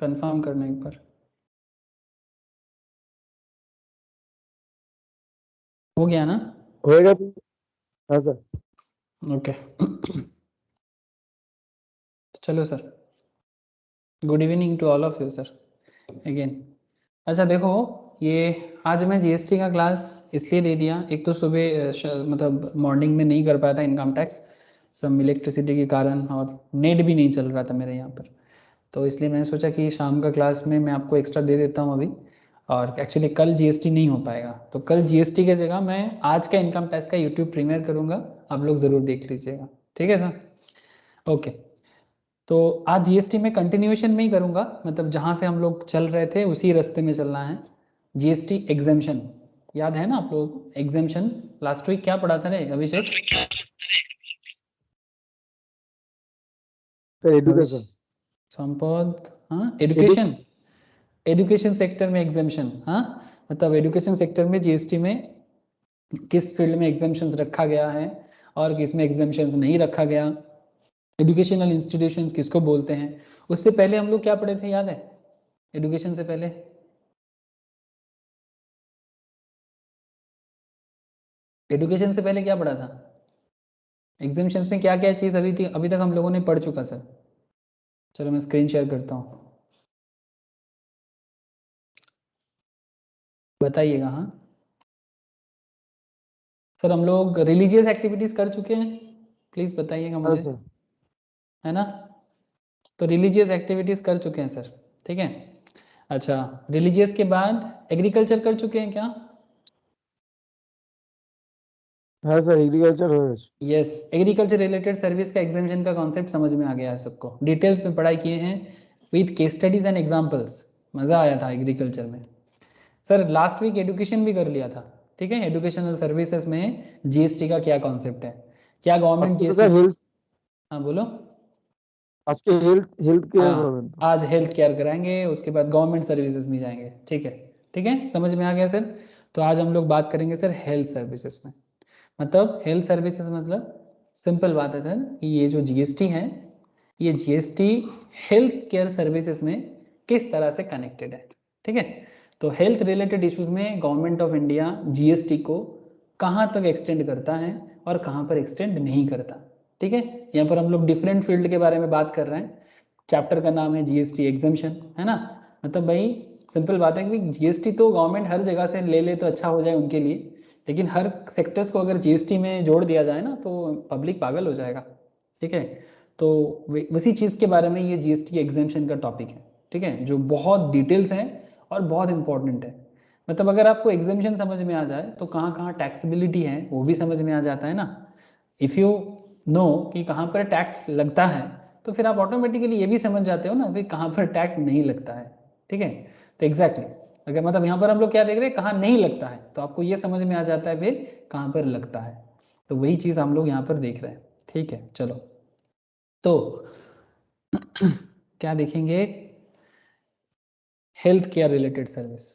Confirm करना एक बार। हो गया ना? होएगा भी। हाँ सर। ओके। चलो sir, good evening to all of you sir again. अच्छा देखो, ये आज मैं जीएसटी का क्लास इसलिए दे दिया, एक तो सुबह मतलब मॉर्निंग में नहीं कर पाया था इनकम टैक्स, सब इलेक्ट्रिसिटी के कारण, और नेट भी नहीं चल रहा था मेरे यहाँ पर, तो इसलिए मैंने सोचा कि शाम का क्लास में मैं आपको एक्स्ट्रा दे देता हूँ अभी। और एक्चुअली कल जीएसटी नहीं हो पाएगा, तो कल जीएसटी की जगह मैं आज का इनकम टैक्स का यूट्यूब प्रीमियर करूँगा, आप लोग ज़रूर देख लीजिएगा, ठीक है सर? ओके, तो आज जीएसटी में कंटिन्यूएशन में ही करूँगा, मतलब जहाँ से हम लोग चल रहे थे उसी रास्ते में चलना है। जीएसटी एग्जेम्पशन याद है ना आप लोगों को? एग्जेम्पशन लास्ट वीक क्या पढ़ा था रे अभिषेक? Sir education. संपद, हाँ एडुकेशन, एजुकेशन सेक्टर में एग्जेम्पशन, हाँ मतलब एजुकेशन सेक्टर में जीएसटी में किस फील्ड में एग्जेम्पशंस रखा गया है और किस में एग्जेम्पशंस नहीं रखा गया, एजुकेशनल इंस्टीट्यूशंस किसको बोलते हैं। उससे पहले हम लोग क्या पढ़े थे याद है? एजुकेशन से पहले एजुकेशन से पहले क्या पढ़ा था? एग्जेम्पशंस में क्या क्या चीज़ अभी तक हम लोगों ने पढ़ चुका सर? चलो मैं स्क्रीन शेयर करता हूँ, बताइएगा। हाँ सर, हम लोग रिलीजियस एक्टिविटीज़ कर चुके हैं, प्लीज़ बताइएगा हाँ मुझे, सर। है ना? तो रिलीजियस एक्टिविटीज़ कर चुके हैं सर, ठीक है। अच्छा, रिलीजियस के बाद एग्रीकल्चर कर चुके हैं क्या? हाँ सर एग्रीकल्चर हो। यस, एग्रीकल्चर रिलेटेड सर्विस का एग्जामिशन का कॉन्सेप्ट समझ में आ गया है सबको, डिटेल्स में पढ़ाई किए हैं with case studies and examples, मज़ा आया था एग्रीकल्चर में। सर लास्ट वीक एडुकेशन भी कर लिया था, ठीक है। एजुकेशनल सर्विसेज में जीएसटी का क्या कॉन्सेप्ट है, क्या गवर्नमेंट आपके तो जीएसटी। सर हेल्थ, हाँ बोलो। आज के हेल्थ हेल्थ केयर हाँ तो। आज हेल्थ केयर कराएंगे, उसके बाद गवर्नमेंट सर्विसेज में जाएंगे, ठीक है। ठीक है, समझ में आ गया सर? तो आज हम लोग बात करेंगे सर हेल्थ सर्विसेज में, मतलब हेल्थ सर्विसेज मतलब सिंपल बात है सर कि ये जो जीएसटी है, ये जीएसटी हेल्थ केयर सर्विसेज में किस तरह से कनेक्टेड है, ठीक है। तो हेल्थ रिलेटेड इश्यूज में गवर्नमेंट ऑफ इंडिया जीएसटी को कहाँ तक एक्सटेंड करता है और कहाँ पर एक्सटेंड नहीं करता, ठीक है। यहाँ पर हम लोग डिफरेंट फील्ड के बारे में बात कर रहे हैं, चैप्टर का नाम है जीएसटी एग्जाम्पशन, है ना। मतलब भाई सिंपल बात है कि जीएसटी तो गवर्नमेंट हर जगह से ले ले तो अच्छा हो जाए उनके लिए, लेकिन हर सेक्टर्स को अगर जीएसटी में जोड़ दिया जाए ना तो पब्लिक पागल हो जाएगा, ठीक है। तो उसी चीज़ के बारे में ये जीएसटी एग्जाम्पशन का टॉपिक है, ठीक है, जो बहुत डिटेल्स हैं और बहुत इंपॉर्टेंट है। मतलब अगर आपको एग्जाम्पशन समझ में आ जाए तो कहाँ कहाँ टैक्सेबिलिटी है वो भी समझ में आ जाता है ना। इफ़ यू नो कि कहाँ पर टैक्स लगता है तो फिर आप ऑटोमेटिकली ये भी समझ जाते हो ना कि कहाँ पर टैक्स नहीं लगता है, ठीक है। तो एग्जैक्टली अगर मतलब यहाँ पर हम लोग क्या देख रहे हैं, कहाँ नहीं लगता है, तो आपको ये समझ में आ जाता है फिर कहाँ पर लगता है। तो वही चीज़ हम लोग यहाँ पर देख रहे हैं, ठीक है। चलो तो क्या देखेंगे, हेल्थ केयर रिलेटेड सर्विस।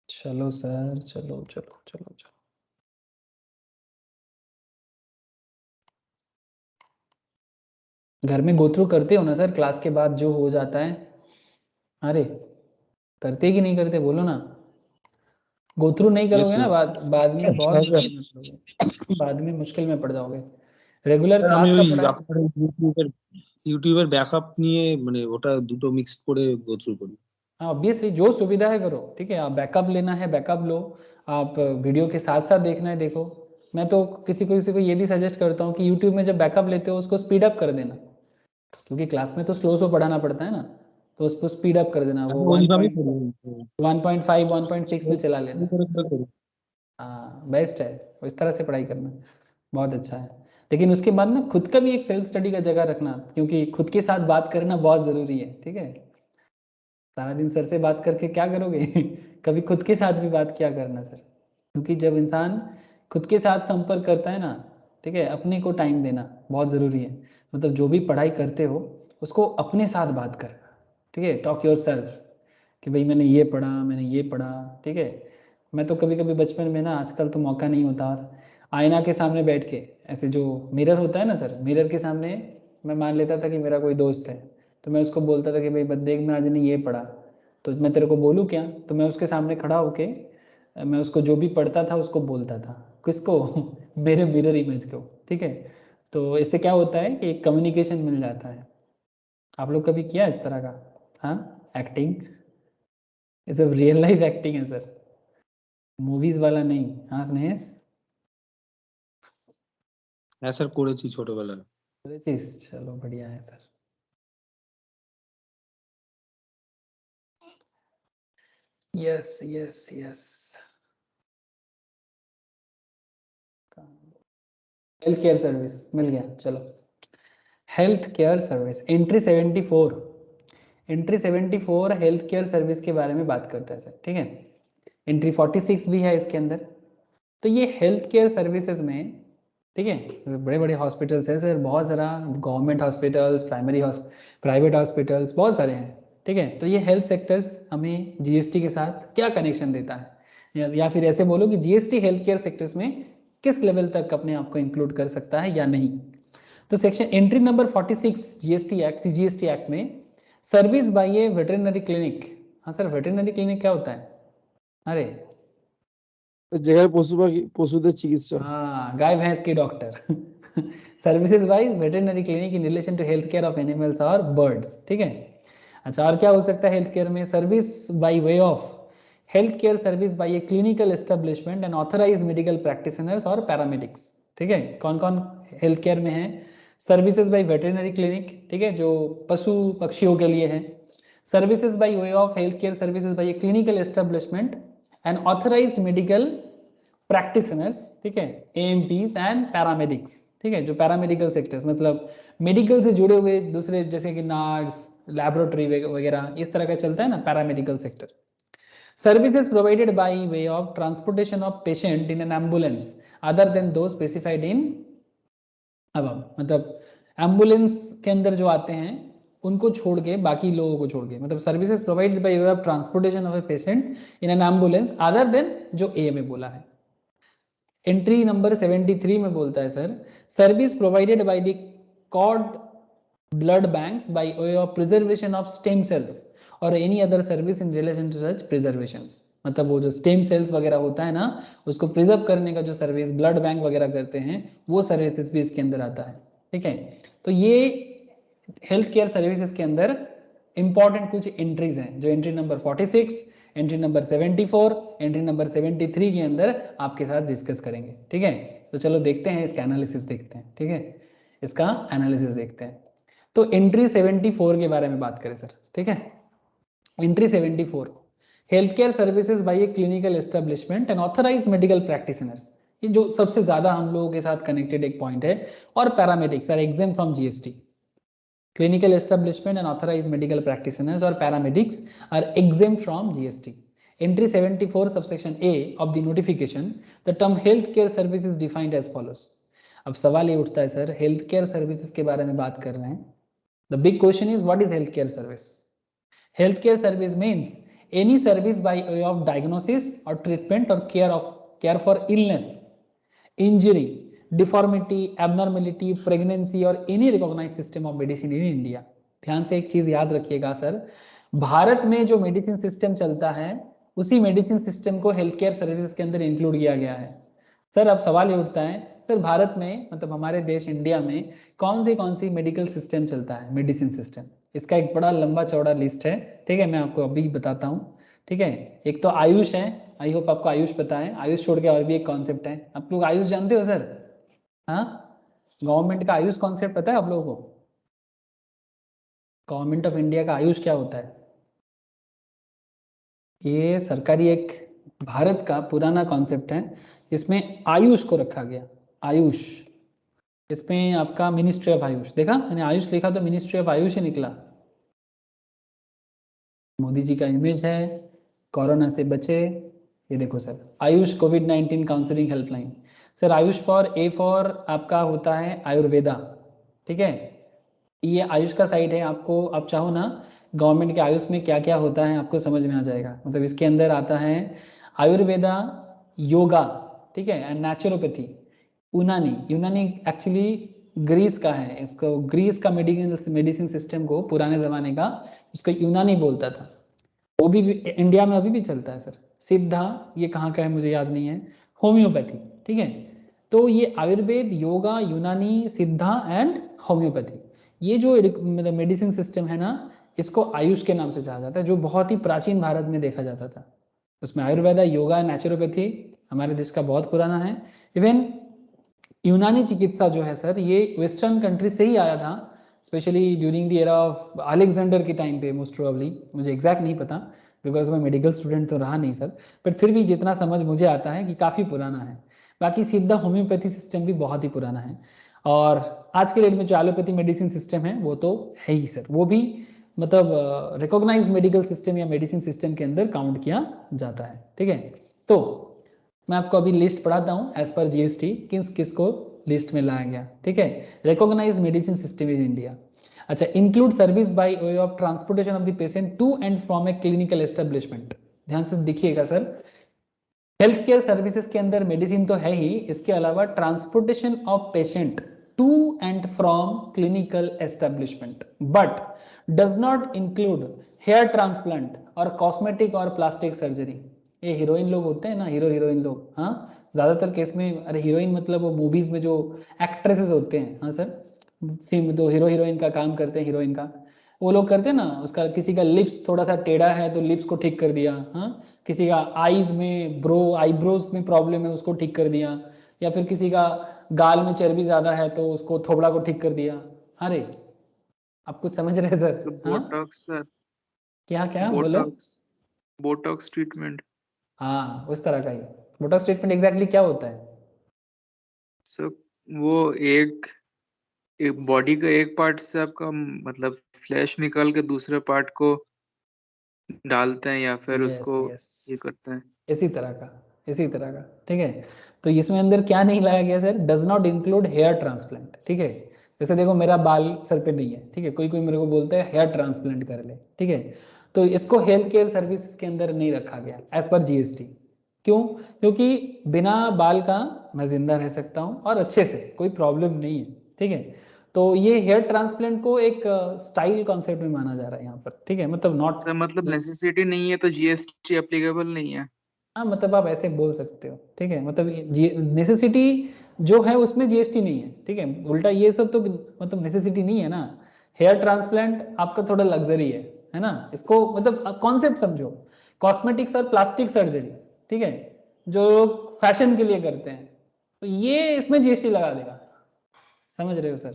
चलो सर, चलो चलो चलो चलो, घर में गो थ्रू करते हो ना सर क्लास के बाद जो हो जाता है? अरे करते कि नहीं करते बोलो ना। गो थ्रू नहीं यस करोगे ना, सर। बाद में बहुत हाँ सर। मुश्किल में पड़ोगे, बाद में मुश्किल में पड़ जाओगे। रेगुलर স্যার আমি क्लास का ওই पढ़ाई, আপনার ইউটিউবের ব্যাকআপ নিয়ে মানে ওটা দুটো মিক্সড করে গো থ্রু করি। हाँ ऑब्वियसली जो सुविधा है करो, ठीक है। आप बैकअप लेना है बैकअप लो, आप वीडियो के साथ साथ देखना है देखो। मैं तो किसी को ये भी सजेस्ट करता हूँ कि यूट्यूब में जब बैकअप लेते हो उसको स्पीड अप कर देना, क्योंकि क्लास में तो स्लो स्लो पढ़ाना पड़ता है ना, तो उसको स्पीड अप कर देना, আমি वो ওইভাবেই করি। 1.5 1.6 में चला लेना। করে করে করি। हाँ बेस्ट है, इस तरह से पढ़ाई करना बहुत अच्छा है। लेकिन उसके बाद ना खुद का भी एक सेल्फ स्टडी का जगह रखना, क्योंकि खुद के साथ बात करना बहुत ज़रूरी है, ठीक है। सारा दिन सर से बात करके क्या करोगे कभी खुद के साथ भी बात क्या करना सर, क्योंकि जब इंसान खुद के साथ संपर्क करता है ना, ठीक है, अपने को टाइम देना बहुत ज़रूरी है। मतलब जो भी पढ़ाई करते हो उसको अपने साथ बात कर, ठीक है, टॉक योर सेल्फ कि भाई मैंने ये पढ़ा, मैंने ये पढ़ा, ठीक है। मैं तो कभी कभी बचपन में ना, आजकल तो मौका नहीं होता, और आईना के सामने बैठ के ऐसे जो मिरर होता है ना सर, मिरर के सामने मैं मान लेता था कि मेरा कोई दोस्त है, तो मैं उसको बोलता था कि भाई बंदे में आज ने ये पढ़ा, तो मैं तेरे को बोलूँ क्या, तो मैं उसके सामने खड़ा होके मैं उसको जो भी पढ़ता था उसको बोलता था। किसको? मेरे मिरर इमेज को, ठीक है। तो इससे क्या होता है कि एक कम्युनिकेशन मिल जाता है। आप लोग कभी किया इस तरह का? हाँ, एक्टिंग, ये सब रियल लाइफ एक्टिंग है सर, मूवीज वाला नहीं। हाँ स्नेहेश, হ্যাঁ স্যার করেছি ছোটবেলায়। अरे चीज, चलो बढ़िया है sir. Yes yes yes. Health care service मिल गया, चलो। Health care service entry 74, entry 74 health care service के बारे में बात करता है सर, ठीक है। एंट्री 46 भी है इसके अंदर। तो ये हेल्थ केयर सर्विसेज में, ठीक है, बड़े बड़े हॉस्पिटल्स हैं सर, बहुत सारा गवर्नमेंट हॉस्पिटल्स, प्राइवेट हॉस्पिटल्स बहुत सारे हैं, ठीक है। तो ये हेल्थ सेक्टर्स हमें जीएसटी के साथ क्या कनेक्शन देता है, या फिर ऐसे बोलो कि जीएसटी हेल्थ केयर सेक्टर्स में किस लेवल तक अपने आप को इंक्लूड कर सकता है या नहीं। तो section entry number 46 GST act, CGST act में service by a veterinary clinic. हाँ सर, वेटरनरी क्लिनिक क्या होता है? अरे যেখানে পশুদের চিকিৎসা। हाँ, गाय भैंस की doctor. Services by veterinary clinic in relation to health care of animals or birds, ठीक है। अच्छा, और क्या हो सकता है हेल्थ केयर में? Service by way of health care service by a clinical establishment and authorised medical practitioners or paramedics, ठीक है। कौन कौन हेल्थ केयर में है? सर्विसेज बाय वेटरनरी क्लिनिक, ठीक है, जो पशु पक्षियों के लिए है। Services by way of health care services by a clinical establishment and authorised medical practitioners, ठीक है, एएमपीज एंड पैरामेडिक्स, ठीक है, जो पैरामेडिकल सेक्टर्स मतलब मेडिकल से जुड़े हुए दूसरे, जैसे कि नर्स, लैबोरेटरी वगैरह, इस तरह का चलता है ना paramedical sector. Services provided by way of transportation of patient in an ambulance other than दो स्पेसिफाइड इन अब, मतलब एम्बुलेंस के अंदर जो आते हैं उनको छोड़ के, बाकी लोगों को छोड़ के, मतलब services provided by way of transportation of a patient in an ambulance other than जो ए में बोला है। एंट्री नंबर 73 में बोलता है sir, service provided by the cord blood banks by way of preservation of stem cells और any other service in relation to such preservations. मतलब वो जो स्टेम सेल्स वगैरह होता है ना, उसको प्रिजर्व करने का जो सर्विस ब्लड बैंक वगैरह करते हैं, वो सर्विसेज भी इसके अंदर आता है, ठीक है। तो ये हेल्थ केयर सर्विसेज के अंदर इंपॉर्टेंट कुछ एंट्रीज हैं, जो entry number 46, entry number 74, entry number 73 के अंदर आपके साथ डिस्कस करेंगे, ठीक है। तो चलो देखते हैं, इसका एनालिसिस देखते हैं, ठीक है, इसका एनालिसिस देखते हैं। तो एंट्री 74 के बारे में बात करें सर, ठीक है। Entry 74, health care services by a clinical establishment and authorised medical practitioners, ये जो सबसे ज्यादा हम लोगों के साथ कनेक्टेड एक पॉइंट है। और paramedics are exempt from GST. Clinical establishment and authorized medical practitioners or paramedics are exempt from GST. Entry 74 subsection A of the notification, the term healthcare service is defined as follows. अब सवाल ये उठता है sir, health care services के बारे में बात कर रहे हैं। The big question is what is healthcare service? Healthcare service means any service by way of diagnosis or treatment or care for illness, injury, deformity, abnormality, pregnancy और any recognize system of medicine in India. ध्यान से एक चीज याद रखिएगा sir, Bharat में जो medicine system चलता है उसी मेडिसिन सिस्टम को हेल्थ केयर सर्विसेज के अंदर इंक्लूड किया गया है। सर अब सवाल ये उठता है, सर भारत में मतलब हमारे देश इंडिया में कौन सी मेडिकल सिस्टम चलता है, मेडिसिन सिस्टम? इसका एक बड़ा लंबा चौड़ा लिस्ट है, ठीक है, मैं आपको अभी बताता हूँ, ठीक है। एक तो आयुष है, आई होप आपको आयुष पता है। आयुष छोड़ के और भी एक कॉन्सेप्ट है, आप लोग आयुष जानते हो सर? हाँ, गवर्नमेंट का आयुष कॉन्सेप्ट पता है आप लोगों को? गवर्नमेंट ऑफ इंडिया का आयुष क्या होता है? ये सरकारी एक भारत का पुराना कॉन्सेप्ट है, जिसमें आयुष को रखा गया। आयुष, इसमें आपका मिनिस्ट्री ऑफ आयुष, देखा मैंने आयुष लिखा तो मिनिस्ट्री ऑफ आयुष ही निकला। मोदी जी का इमेज है, कोरोना से बचे, ये देखो sir, Ayush covid counselling helpline. Sir Ayush for आपका होता है आयुर्वेदा, ठीक है। ये आयुष का साइट है, आपको आप चाहो ना गवर्नमेंट के आयुष में क्या क्या होता है आपको समझ में आ जाएगा। मतलब इसके अंदर आता है आयुर्वेदा, योगा, ठीक है, एंड नेचुरोपैथी, यूनानी। यूनानी एक्चुअली ग्रीस का है, इसको ग्रीस का मेडिसिन सिस्टम को पुराने ज़माने का उसको यूनानी बोलता था, वो भी इंडिया में अभी भी चलता है सर। सिद्धा ये कहाँ का है मुझे याद नहीं है, होम्योपैथी, ठीक है। तो ये आयुर्वेद, योगा, यूनानी, सिद्धा एंड होम्योपैथी, ये जो मतलब मेडिसिन सिस्टम है ना, इसको आयुष के नाम से जाना जाता है, जो बहुत ही प्राचीन भारत में देखा जाता था। उसमें आयुर्वेदा, योगा, नेचुरोपैथी हमारे देश का बहुत पुराना है। इवन यूनानी चिकित्सा जो है सर, ये वेस्टर्न कंट्री से ही आया था, specially during the era of Alexander के टाइम पे, मोस्ट प्रोबेबली, मुझे एग्जैक्ट नहीं पता बिकॉज मैं मेडिकल स्टूडेंट तो रहा नहीं सर, बट फिर भी जितना समझ मुझे आता है कि काफ़ी पुराना है। बाकी सिद्धा होम्योपैथी सिस्टम भी बहुत ही पुराना है, और आज के डेट में जो एलोपैथी मेडिसिन सिस्टम है वो तो है ही सर, वो भी मतलब रिकॉग्नाइज्ड मेडिकल सिस्टम या मेडिसिन सिस्टम के अंदर काउंट किया जाता है, ठीक है। तो मैं आपको अभी लिस्ट पढ़ाता हूँ एज पर जीएसटी किस किस को लिस्ट में लाया गया, ठीक है। Recognized medicine system in India, अच्छा, include service by way of transportation of the patient to and from a clinical establishment. ध्यान से देखिएगा सर, हेल्थ केयर सर्विसेज के अंदर मेडिसिन तो है ही, इसके अलावा transportation of patient to and from clinical establishment, but does not include hair transplant or cosmetic or plastic surgery. ये हीरोइन लोग होते हैं ना, हीरो हीरोइन लोग, हाँ ज्यादातर केस में, अरे हीरोइन मतलब वो मूवीज में जो एक्ट्रेसेस होते हैं, हाँ सर, फिल्म तो हीरो हीरोइन का काम करते हैं, हीरोइन का वो लोग करते हैं ना, उसका किसी का लिप्स थोड़ा सा टेढ़ा है तो लिप्स को ठीक कर दिया, हाँ, किसी का आईज में आईब्रोज में प्रॉब्लम है उसको ठीक कर दिया, या फिर किसी का गाल में चर्बी ज्यादा है तो उसको थोबड़ा को ठीक कर दिया। अरे आप कुछ समझ रहे हैं सर? सर हाँ बोटॉक्स सर, क्या क्या बोलो? Botox Botox treatment. हाँ उस तरह का ही बोटॉक्स ट्रीटमेंट एग्जैक्टली क्या होता है? सर वो एक बॉडी का एक पार्ट से आपका मतलब फ्लैश निकाल के दूसरे पार्ट को डालते हैं या फिर यस उसको यस, ये करते हैं। इसी तरह का, इसी तरह का, ठीक है। तो इसमें अंदर क्या नहीं लाया गया sir, does not include hair transplant, ठीक है। जैसे देखो मेरा बाल सर पे नहीं है, ठीक है, कोई कोई मेरे को बोलता है हेयर ट्रांसप्लांट कर ले, ठीक है, तो इसको हेल्थ केयर सर्विसेज के अंदर नहीं रखा गया एज पर जीएसटी। क्यों? क्योंकि बिना बाल का मैं जिंदा रह सकता हूँ और अच्छे से, कोई प्रॉब्लम नहीं है, ठीक है। तो ये हेयर ट्रांसप्लांट को एक स्टाइल कॉन्सेप्ट में माना जा रहा है यहाँ पर, ठीक है, मतलब नॉट, सर मतलब नेसेसिटी नहीं है तो जीएसटी एप्लीकेबल नहीं है। हाँ मतलब आप ऐसे बोल सकते हो, ठीक है, मतलब नेसेसिटी जो है उसमें जीएसटी नहीं है, ठीक है, उल्टा ये सब तो मतलब नेसेसिटी नहीं है ना। हेयर ट्रांसप्लांट आपका थोड़ा लग्जरी है ना, इसको मतलब कॉन्सेप्ट समझो, कॉस्मेटिक्स और प्लास्टिक सर्जरी, ठीक है, जो लोग फैशन के लिए करते हैं, तो ये इसमें जीएसटी लगा देगा, समझ रहे हो सर।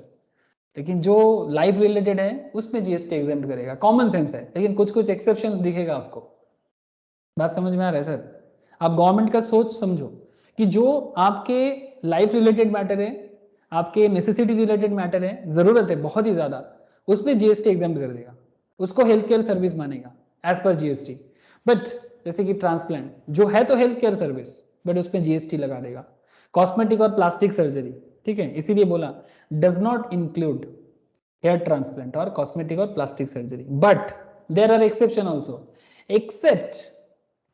लेकिन जो लाइफ रिलेटेड है उसमें जीएसटी एग्जेम्प्ट करेगा, कॉमन सेंस है, लेकिन कुछ कुछ एक्सेप्शन दिखेगा आपको। बात समझ में आ रहा है सर? आप गवर्नमेंट का सोच समझो कि जो आपके लाइफ रिलेटेड मैटर है, आपके नेसेसिटी रिलेटेड मैटर है, जरूरत है बहुत ही ज्यादा, उसमें जीएसटी एग्जाम्प्ट कर देगा, उसको हेल्थ केयर सर्विस मानेगा एज पर जीएसटी। बट जैसे कि ट्रांसप्लांट जो है तो हेल्थ केयर सर्विस, बट उसमें जीएसटी लगा देगा। कॉस्मेटिक और प्लास्टिक सर्जरी, ठीक है, इसीलिए बोला does not include hair transplant or cosmetic or plastic surgery, but there are exception also,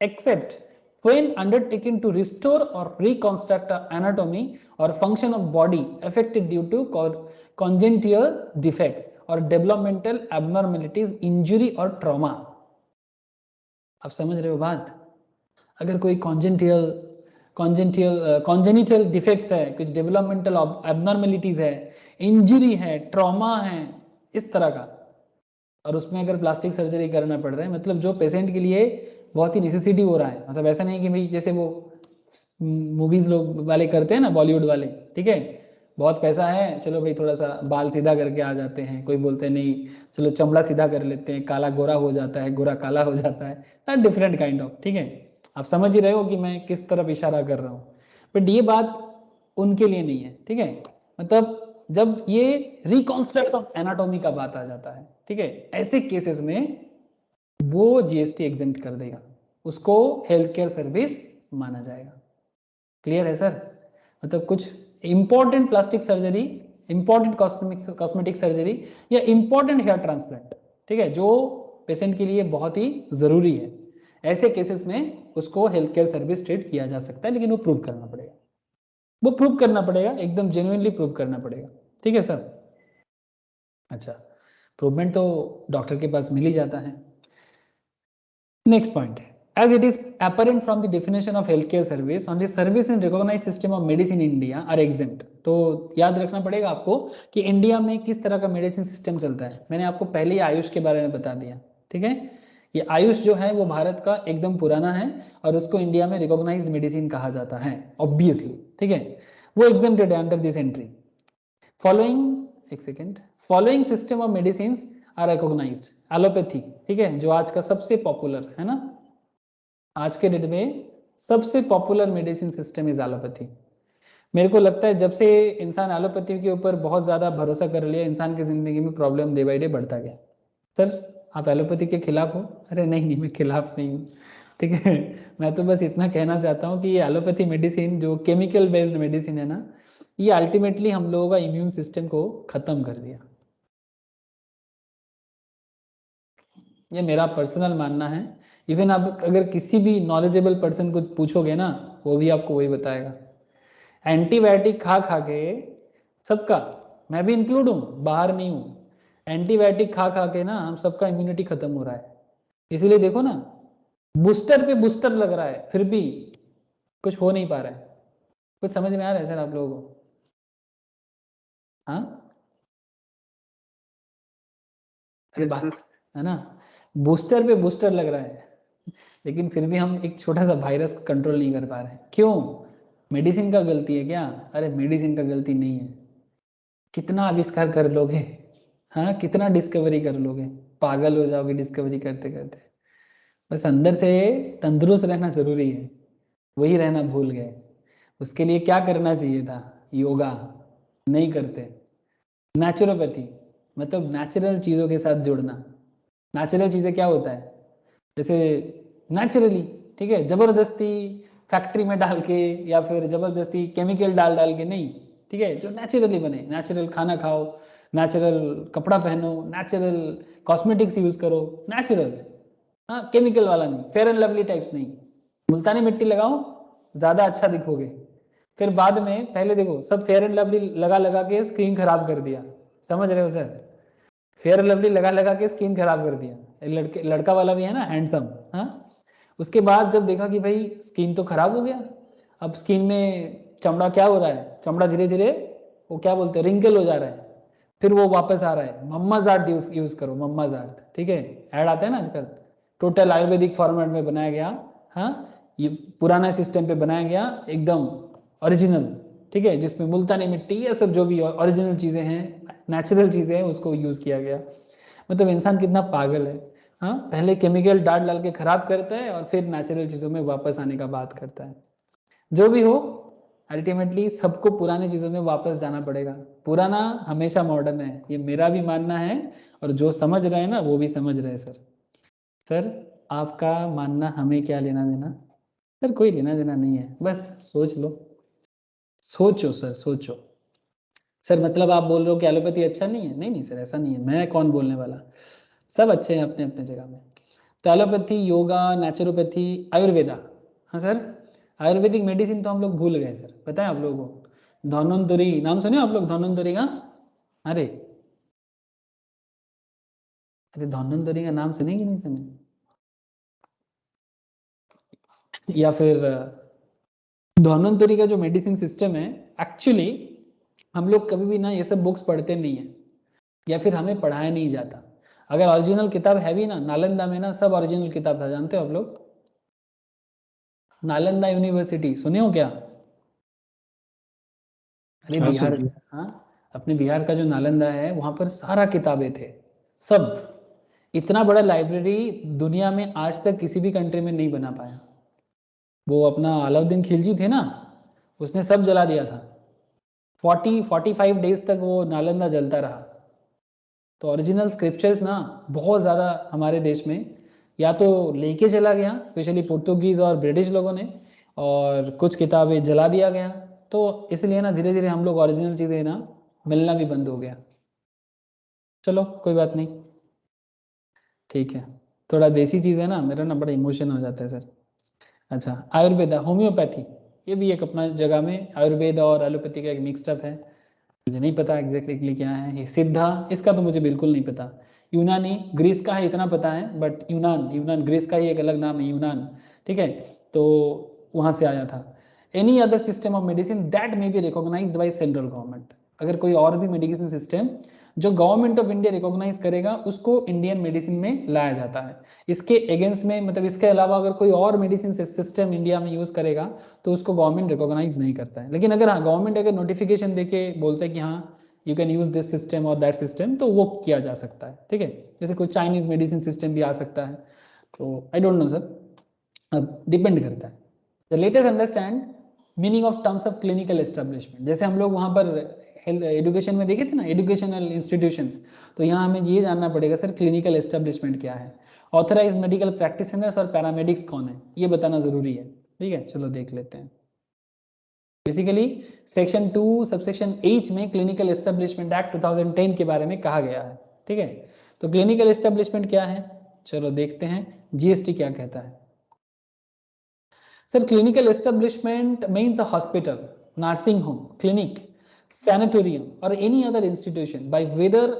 except when undertaken to restore or reconstruct anatomy or function of body affected due to congenital defects or developmental abnormalities, injury or trauma। आप समझ रहे हो बात? अगर कोई congenital defects है, कुछ developmental abnormalities है, इंजरी है, ट्रॉमा है, इस तरह का, और उसमें अगर प्लास्टिक सर्जरी करना पड़ रहा है, मतलब जो पेशेंट के लिए बहुत ही नेसेसिटी हो रहा है, मतलब ऐसा नहीं कि भाई जैसे वो मूवीज लोग वाले करते हैं ना, बॉलीवुड वाले, ठीक है, बहुत पैसा है, चलो भाई थोड़ा सा बाल सीधा करके आ जाते हैं, कोई बोलते हैं नहीं चलो चमड़ा सीधा कर लेते हैं, काला गोरा हो जाता है, गोरा काला हो जाता है, डिफरेंट काइंड ऑफ, ठीक है। आप समझ ही रहे हो कि मैं किस तरफ इशारा कर रहा हूँ, बट ये बात उनके लिए नहीं है, ठीक है। मतलब जब ये रिकॉन्स्ट्रक्ट ऑफ एनाटॉमी का बात आ जाता है, ठीक है, ऐसे केसेस में वो जीएसटी एग्जेम्प्ट कर देगा, उसको हेल्थ केयर सर्विस माना जाएगा। क्लियर है सर? मतलब कुछ important plastic surgery, important cosmetic surgery या इंपॉर्टेंट हेयर ट्रांसप्लांट, ठीक है, जो पेशेंट के लिए बहुत ही जरूरी है, ऐसे केसेस में उसको हेल्थ केयर सर्विस ट्रीट किया जा सकता है, लेकिन वो प्रूव करना पड़ेगा, वो प्रूव करना पड़ेगा, एकदम जेन्युइनली प्रूव करना पड़ेगा, ठीक है सर। अच्छा, इम्प्रूवमेंट तो डॉक्टर के पास मिल ही जाता है। नेक्स्ट पॉइंट है, as it is apparent from the definition of healthcare service, only service in recognized system of medicine in India are exempt। तो याद रखना पड़ेगा आपको कि इंडिया में किस तरह का मेडिसिन सिस्टम चलता है। मैंने आपको पहले ही आयुष के बारे में बता दिया, ठीक है। ये आयुष जो है वो भारत का एकदम पुराना है और उसको इंडिया में रिकॉग्नाइज्ड मेडिसिन कहा जाता है ऑब्वियसली, ठीक है। वो एग्जेम्प्टेड है under this entry. Following system of medicine are recognised. Allopathy, ठीक है, जो आज का सबसे पॉपुलर है ना, आज के डेट में सबसे popular medicine system is allopathy. मेरे को लगता है जब से इंसान एलोपैथी के ऊपर बहुत ज़्यादा भरोसा कर लिया, इंसान की ज़िंदगी में प्रॉब्लम डे बाई डे बढ़ता गया। सर आप एलोपैथी के खिलाफ हो? अरे नहीं, मैं खिलाफ नहीं हूँ, ठीक है। मैं तो बस इतना कहना चाहता हूँ कि ये एलोपैथी मेडिसिन जो केमिकल बेस्ड मेडिसिन है ना, ये अल्टीमेटली हम लोगों का इम्यून सिस्टम को ख़त्म कर दिया। ये मेरा पर्सनल मानना है। इवन आप अगर किसी भी नॉलेजेबल पर्सन को पूछोगे ना, वो भी आपको वही बताएगा। एंटीबायोटिक खा खा के सबका, मैं भी इंक्लूड हूँ, बाहर नहीं हूँ, एंटीबायोटिक खा खा के ना हम सबका इम्यूनिटी खत्म हो रहा है। इसीलिए देखो ना, बूस्टर पे बूस्टर लग रहा है, फिर भी कुछ हो नहीं पा रहा है। कुछ समझ में आ रहा है सर आप लोगों को? हाँ, अरे Yes, sir. बात है ना, बूस्टर पे बूस्टर लग रहा है, लेकिन फिर भी हम एक छोटा सा वायरस को कंट्रोल नहीं कर पा रहे हैं। क्यों? मेडिसिन का गलती है क्या? अरे मेडिसिन का गलती नहीं है। कितना आविष्कार कर लोगे, हाँ, कितना डिस्कवरी कर लोगे, पागल हो जाओगे डिस्कवरी करते करते। बस अंदर से तंदुरुस्त रहना जरूरी है, वही रहना भूल गए। उसके लिए क्या करना चाहिए था? योगा नहीं करते। नेचुरोपैथी मतलब नेचुरल चीज़ों के साथ जुड़ना। नेचुरल चीज़ें क्या होता है? जैसे नेचुरली, ठीक है, जबरदस्ती फैक्ट्री में डाल के या फिर जबरदस्ती केमिकल डाल डाल के नहीं, ठीक है, जो नेचुरली बने। नेचुरल खाना खाओ, नेचुरल कपड़ा पहनो, नेचुरल कॉस्मेटिक्स यूज करो, नेचुरल, हाँ, केमिकल वाला नहीं, फेयर एंड लवली टाइप्स नहीं। मुल्तानी मिट्टी लगाओ, ज़्यादा अच्छा दिखोगे। फिर बाद में, पहले देखो सब फेयर एंड लवली लगा लगा के स्क्रीन खराब कर दिया, समझ रहे हो सर? फेयर एंड लवली लगा लगा के स्किन खराब कर दिया। लड़का वाला भी है ना, हैंडसम, हाँ। उसके बाद जब देखा कि भाई स्किन तो खराब हो गया, अब स्किन में चमड़ा क्या हो रहा है, चमड़ा धीरे धीरे वो क्या बोलते हैं, रिंकल हो जा रहा है। फिर वो वापस आ रहा है, मम्माज आर्ट यूज करो, मम्माज आर्ट, ठीक है, ऐड आता है ना आजकल। टोटल आयुर्वेदिक फॉर्मेट में बनाया गया, हाँ, ये पुराना सिस्टम पे बनाया गया एकदम ओरिजिनल, ठीक है, जिसमें मुल्तानी मिट्टी, ये सब जो भी ओरिजिनल चीज़ें हैं, नेचुरल चीज़ें हैं, उसको यूज़ किया गया। मतलब इंसान कितना पागल है, हाँ, पहले केमिकल डाल डाल के खराब करता है और फिर नेचुरल चीज़ों में वापस आने का बात करता है। जो भी हो, अल्टीमेटली सबको पुरानी चीज़ों में वापस जाना पड़ेगा। पुराना हमेशा मॉडर्न है, ये मेरा भी मानना है, और जो समझ रहे हैं ना वो भी समझ रहे हैं। सर आपका मानना हमें क्या लेना देना? सर कोई लेना देना नहीं है, बस सोच लो, सोचो सर, सोचो। सर मतलब आप बोल रहे हो कि एलोपैथी अच्छा नहीं है? नहीं नहीं सर, ऐसा नहीं है, मैं कौन बोलने वाला, सब अच्छे हैं अपने अपने जगह में। तो एलोपैथी, योगा, नेचुरोपैथी, आयुर्वेदा, हाँ सर, आयुर्वेदिक मेडिसिन तो हम लोग भूल गए सर, पता है आप लोगों को? धन्वंतरी नाम सुने आप लोग? धन्वंतरी का, अरे अरे धन्वंतरी का नाम सुने कि नहीं सुने? या फिर धन्वंतरी का जो मेडिसिन सिस्टम है, एक्चुअली हम लोग कभी भी ना ये सब बुक्स पढ़ते नहीं है, या फिर हमें पढ़ाया नहीं जाता। अगर ओरिजिनल किताब है भी ना, नालंदा में ना सब ओरिजिनल किताब था, जानते हो आप लोग? नालंदा यूनिवर्सिटी सुने हो क्या? अरे हाँ बिहार, सर। हाँ, अपने बिहार का जो नालंदा है वहाँ पर सारा किताबें थे, सब। इतना बड़ा लाइब्रेरी दुनिया में आज तक किसी भी कंट्री में नहीं बना पाया। वो अपना अलाउद्दीन खिलजी थे ना, उसने सब जला दिया था। 45 डेज तक वो नालंदा जलता रहा। तो ओरिजिनल स्क्रिप्चर्स ना बहुत ज़्यादा हमारे देश में या तो लेके चला गया, स्पेशली पुर्तगीज़ और ब्रिटिश लोगों ने, और कुछ किताबें जला दिया गया। तो इसलिए ना धीरे धीरे हम लोग ओरिजिनल चीज़ें ना मिलना भी बंद हो गया। चलो कोई बात नहीं, ठीक है, थोड़ा देसी चीज़ है ना, मेरा ना बड़ा इमोशन हो जाता है सर। अच्छा, आयुर्वेदा, होम्योपैथी, ये भी एक अपना जगह में आयुर्वेद और एलोपैथी का एक मिक्सअप है। मुझे नहीं पता एग्जैक्टली क्या है ये। सिद्धा, इसका तो मुझे बिल्कुल नहीं पता। यूनानी, ग्रीस का है इतना पता है, बट यूनान ग्रीस का ही एक अलग नाम है यूनान, ठीक है, तो वहां से आया था। Any other system of medicine that may be recognised by central government, अगर कोई और भी मेडिसिन सिस्टम जो गवर्नमेंट ऑफ इंडिया रिकॉग्नाइज करेगा उसको इंडियन मेडिसिन में लाया जाता है। इसके अगेंस्ट में, मतलब इसके अलावा अगर कोई और मेडिसिन सिस्टम इंडिया में यूज करेगा तो उसको गवर्नमेंट रिकॉग्नाइज नहीं करता है। लेकिन अगर हाँ गवर्नमेंट अगर नोटिफिकेशन देके बोलते हैं कि हाँ you can use this system और दैट सिस्टम, तो वो किया जा सकता है, ठीक है। जैसे कोई चाइनीज मेडिसिन सिस्टम भी आ सकता है, तो आई डोंट नो सर, अब डिपेंड करता है। तो let us understand meaning of terms of clinical establishment. जैसे हम लोग वहाँ पर हेल्थ एजुकेशन में देखे थे ना, एजुकेशनल इंस्टीट्यूशंस, तो यहाँ हमें ये जानना पड़ेगा सर क्लिनिकल एस्टेब्लिशमेंट क्या है, authorise medical practitioners or paramedics कौन है, ये बताना जरूरी है, ठीक है। चलो देख लेते हैं। बेसिकली सेक्शन 2 सबसेक्शन H में क्लिनिकल एस्टेब्लिशमेंट एक्ट 2010 के बारे में कहा गया है, ठीक है। तो क्लिनिकल एस्टेब्लिशमेंट क्या है, चलो देखते हैं जीएसटी क्या कहता है। Sir clinical establishment means a hospital, nursing home, clinic, sanatorium or any other institution by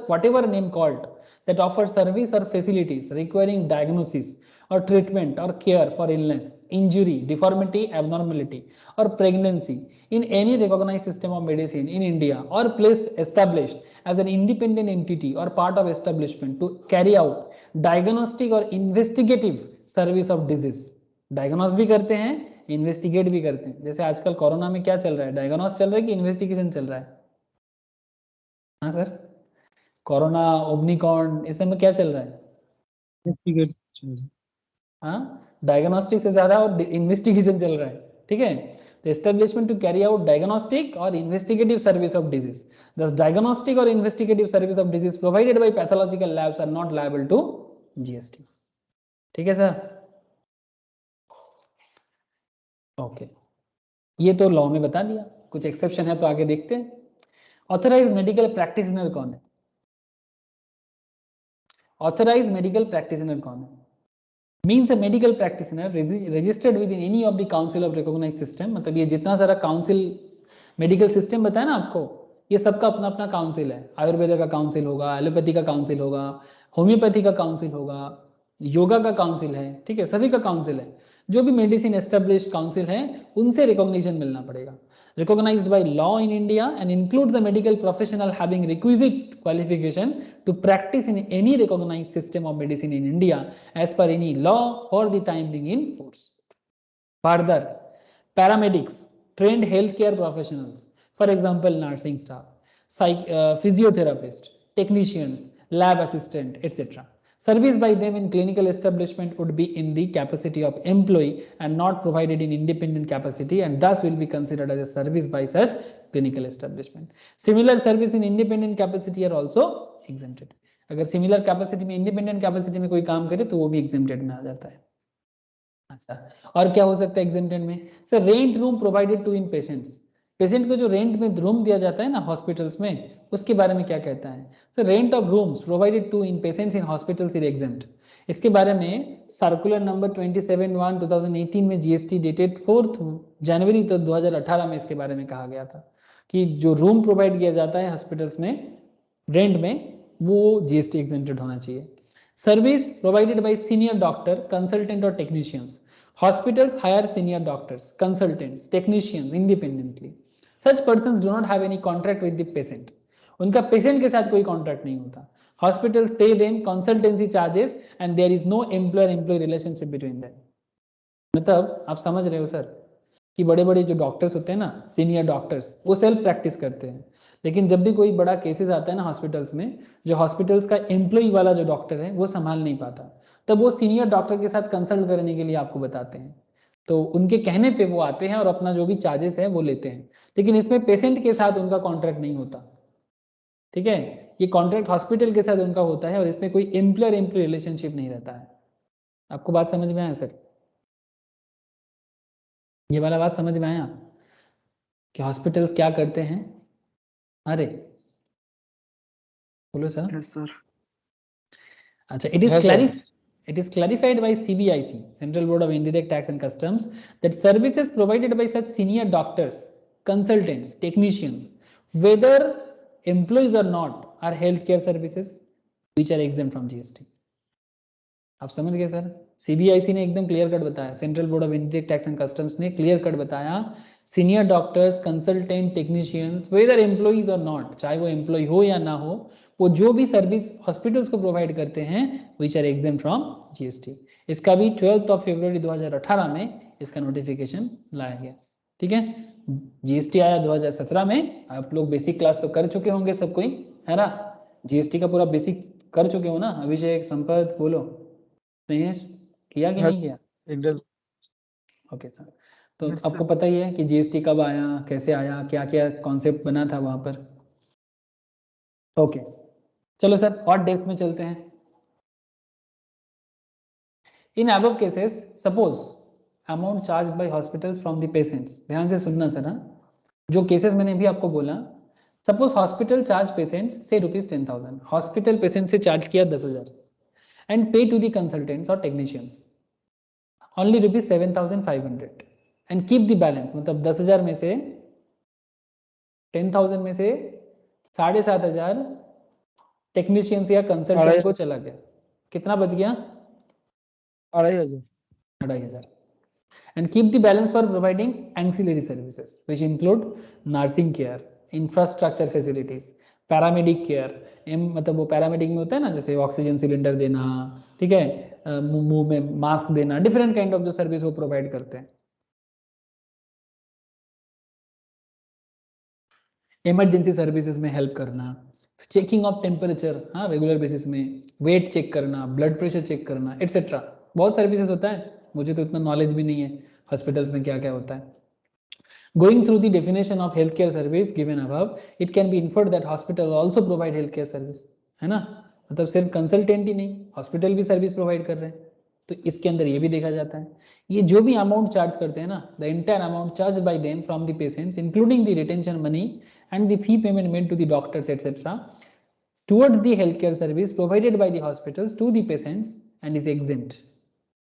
whatever name called that offers service or facilities requiring diagnosis or treatment or care for illness, injury, deformity, abnormality or pregnancy in any recognized system of medicine in India or place established as an independent entity or part of establishment to carry out diagnostic or investigative service of disease। Diagnose भी करते हैं, investigate भी करते हैं। जैसे आजकल corona में क्या चल रहा है, डायग्नोस चल रहा है कि इन्वेस्टिगेशन चल रहा है? हाँ सर, कोरोना, ओमनिकॉन, इस समय क्या चल रहा है? इन्वेस्टिगेट। हाँ, डायग्नोस्टिक से ज्यादा और इन्वेस्टिगेशन चल रहा है, ठीक है। The establishment to carry out diagnostic or investigative service of disease. Thus, diagnostic or investigative service of disease provided by pathological labs are not liable to GST. ठीक है सर, ओके। ये तो लॉ में बता दिया, कुछ एक्सेप्शन है तो आगे देखते हैं। ऑथराइज मेडिकल प्रैक्टिशनर कौन है? ऑथराइज मेडिकल प्रैक्टिशनर कौन है? Means a medical practitioner registered with in any of the council of recognised system. मतलब ये जितना सारा काउंसिल मेडिकल सिस्टम बताया ना आपको, ये सबका अपना अपना काउंसिल है। आयुर्वेद का काउंसिल होगा, एलोपैथी का काउंसिल होगा, होम्योपैथी का काउंसिल होगा, योगा का काउंसिल है, ठीक है, सभी का काउंसिल है। जो भी मेडिसिन एस्टेब्लिश्ड काउंसिल है उनसे रिकॉग्निशन मिलना पड़ेगा। recognized by law in India and includes a medical professional having requisite qualification to practice in any recognized system of medicine in India as per any law for the time being in force. Further, paramedics, trained healthcare professionals, for example nursing staff, physiotherapist, technicians, lab assistant, etc. Service by them in clinical establishment would be in the capacity of employee and not provided in independent capacity, and thus will be considered as a service by such clinical establishment. Similar service in independent capacity are also exempted. अगर similar capacity में, independent capacity में कोई काम करे तो वो भी exempted में आ जाता है। अच्छा, और क्या हो सकता है एग्जेम्प्टेड में? Sir rent room provided to in patients, patient को जो रेंट में रूम दिया जाता है ना हॉस्पिटल्स में, उसके बारे में क्या कहता है? Sir rent of rooms provided to in patients in hospitals is exempt. इसके बारे में सर्कुलर नंबर 27/1/2018 में जीएसटी डेटेड 4 जनवरी तो 2018 में इसके बारे में कहा गया था कि जो रूम प्रोवाइड किया जाता है हॉस्पिटल्स में रेंट में, वो जीएसटी एग्जेम्प्टेड होना चाहिए। Service provided by senior doctor, consultant or technicians. Hospitals hire senior doctors, consultants, technicians independently. Such persons do not have any contract with the patient. उनका patient के साथ कोई कॉन्ट्रैक्ट नहीं होता। Hospitals pay them consultancy charges and there is no employer-employee relationship between them. मतलब आप समझ रहे हो सर कि बड़े बड़े जो डॉक्टर्स होते हैं ना, सीनियर डॉक्टर्स, वो सेल्फ प्रैक्टिस करते हैं। लेकिन जब भी कोई बड़ा केसेस आता है ना हॉस्पिटल्स में, जो हॉस्पिटल्स का एम्प्लॉय वाला जो डॉक्टर है वो संभाल नहीं पाता, तब वो सीनियर डॉक्टर के साथ कंसल्ट करने के लिए आपको बताते हैं। तो उनके कहने पे वो आते हैं और अपना जो भी चार्जेस है वो लेते हैं, लेकिन इसमें पेशेंट के साथ उनका कॉन्ट्रैक्ट नहीं होता, ठीक है। ये कॉन्ट्रैक्ट हॉस्पिटल के साथ उनका होता है और इसमें कोई एम्प्लॉयर एम्प्लॉय रिलेशनशिप नहीं रहता है। आपको बात समझ में आया सर? ये वाला बात समझ में आया कि हॉस्पिटल्स क्या करते हैं? अरे बोलो सर। Yes sir. अच्छा, it is clarified by CBIC, Central Board of Indirect Tax and Customs, that services provided by such senior doctors, consultants, technicians, whether employees or not are healthcare services which are exempt from GST. आप समझ गए sir? CBIC ने एकदम clear cut बताया, central board of indirect tax and customs ने clear cut बताया, senior doctors, consultant, technicians, whether employees or not, चाहे वो एम्प्लॉय हो या ना हो, वो जो भी सर्विस हॉस्पिटल्स को प्रोवाइड करते हैं which are exempt from GST. इसका भी 12 फरवरी 2018 में इसका नोटिफिकेशन लाया गया. ठीक है, GST आया 2017 में. आप लोग बेसिक क्लास तो कर चुके होंगे सब कोई, है ना? GST का पूरा बेसिक कर चुके हो ना? अभिषेक, संपत, बोलो. नहीं किया कि नहीं किया? एकदम. Okay sir. तो आपको पता ही है कि GST कब आया, कैसे आया, क्या क्या कॉन्सेप्ट बना था वहां पर. ओके, चलो सर और डेप्थ में चलते हैं. In above cases suppose amount charge by hospitals from the patients. ध्यान से सुनना सर. जो केसेस मैंने भी आपको बोला, सपोज हॉस्पिटल चार्ज पेशेंट्स से ₹10,000, हॉस्पिटल पेशेंट से चार्ज किया 10,000 एंड पे टू द कंसल्टेंट्स और technicians only ₹7,500 and keep the balance. मतलब 10,000 में से 10,000 में से 7,500 टेक्नीशियंस या कंसल्टेंट को चला गया. कितना बच गया? 2,500. And keep the balance for providing ancillary services which include nursing care, infrastructure facilities, paramedic care. मतलब वो पैरामेडिक में होता है ना, जैसे ऑक्सीजन सिलेंडर देना, ठीक है, मुंह में मास्क देना, डिफरेंट काइंड ऑफ जो सर्विस वो प्रोवाइड करते हैं. इमरजेंसी सर्विसेज में हेल्प करना, चेकिंग ऑफ टेम्परेचर, हाँ रेगुलर बेसिस में, वेट चेक करना, ब्लड प्रेशर चेक करना, एटसेट्रा. बहुत सर्विसेज होता है, मुझे तो इतना नॉलेज भी नहीं है हॉस्पिटल्स में क्या क्या होता है. Going through the definition of healthcare service given above, it can be inferred that hospitals also provide healthcare service, है ना? मतलब सिर्फ कंसल्टेंट ही नहीं, हॉस्पिटल भी सर्विस प्रोवाइड कर रहे हैं. तो इसके अंदर ये भी देखा जाता है. ये जो भी अमाउंट चार्ज करते हैं ना, the entire amount charge by them from the patients including the retention money and the fee payment made to the doctors etc. towards the healthcare service provided by the hospitals to the patients and is exempt.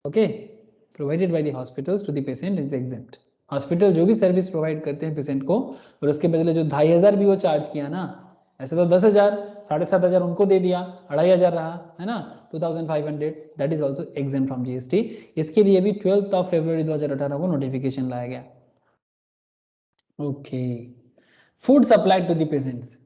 Okay, provided by the hospitals to the patient is exempt. Hospital जो भी service provide करते हैं patient को, और उसके बदले जो 2,500 भी वो चार्ज किया ना, ऐसे तो 10,000, 7,500 उनको दे दिया, 2,500 रहा, है ना, 2,500, that is also exempt from GST. इसके लिए भी 12 फरवरी 2018 को नोटिफिकेशन लाया गया. Okay, food supplied to the patients.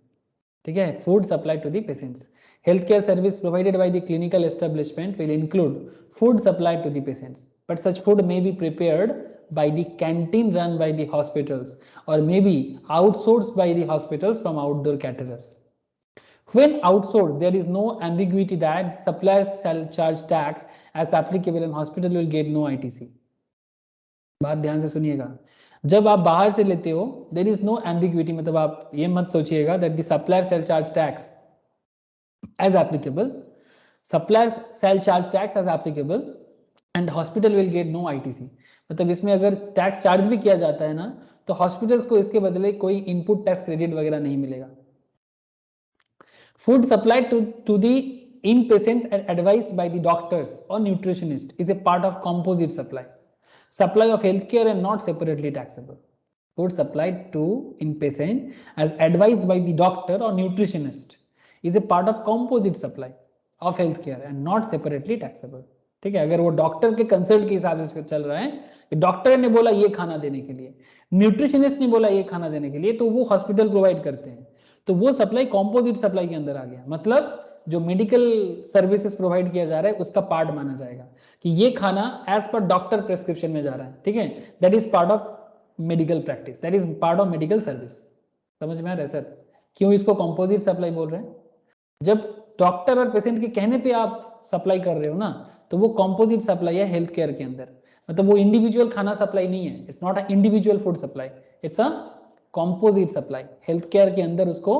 ठीक है, food supplied to the patients. Healthcare service provided by the clinical establishment will include food supplied to the patients, but such food may be prepared by the canteen run by the hospitals or may be outsourced by the hospitals from outdoor caterers. When outsourced, there is no ambiguity that suppliers shall charge tax as applicable and hospital will get no ITC. बात ध्यान से सुनिएगा. जब आप बाहर से लेते हो, देयर इज नो एम्बिग्विटी, मतलब आप ये मत सोचिएगा that the supplier shall charge tax as applicable. Supplier shall charge tax as applicable and hospital will get no ITC. मतलब इसमें अगर टैक्स चार्ज भी किया जाता है ना, तो हॉस्पिटल्स को इसके बदले कोई इनपुट टैक्स क्रेडिट वगैरह नहीं मिलेगा. Food supplied to the inpatients and advised by the doctors और nutritionist is a part of composite supply. Supply of healthcare and not separately taxable. Food supplied to inpatient as advised by the doctor or nutritionist is a part of composite supply of healthcare and not separately taxable. ठीक है, अगर वो doctor के consult के हिसाब से चल रहा है कि डॉक्टर ने बोला ये खाना देने के लिए, न्यूट्रिशनिस्ट ने बोला ये खाना देने के लिए, तो वो हॉस्पिटल प्रोवाइड करते हैं, तो वो सप्लाई कॉम्पोजिट सप्लाई के अंदर आ गया. मतलब जो मेडिकल सर्विसेज प्रोवाइड किया जा रहा है उसका पार्ट माना जाएगा कि ये खाना एज पर डॉक्टर प्रेस्क्रिप्शन में जा रहा है. ठीक है, that is part of medical practice, that is part of medical service. समझ में आ रहा है सर क्यों इसको कंपोजिट सप्लाई बोल रहे हैं? जब डॉक्टर और पेशेंट के कहने पे आप सप्लाई कर रहे हो ना, तो वो कंपोजिट सप्लाई है हेल्थ केयर के अंदर. मतलब वो इंडिविजुअल खाना सप्लाई नहीं है, it's not a individual food supply, it's a composite supply. Health care के अंदर उसको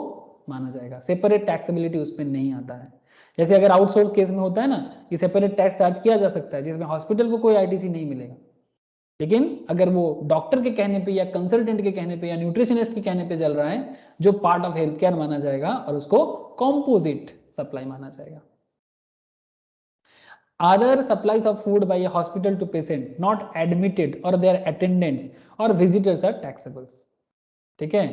माना जाएगा. सेपरेट टैक्सेबिलिटी उसमें नहीं आता है. जैसे अगर आउटसोर्स केस में होता है ना कि सेपरेट टैक्स चार्ज किया जा सकता है जिसमें हॉस्पिटल को कोई ITC नहीं मिलेगा, लेकिन अगर वो डॉक्टर के कहने पे या कंसल्टेंट के कहने पे या न्यूट्रिशनिस्ट के कहने पे चल रहा है, जो पार्ट ऑफ हेल्थ केयर माना जाएगा और उसको कंपोजिट सप्लाई माना जाएगा. Other supplies of food by a hospital to patient not admitted or their attendants or visitors are taxable. ठीक है,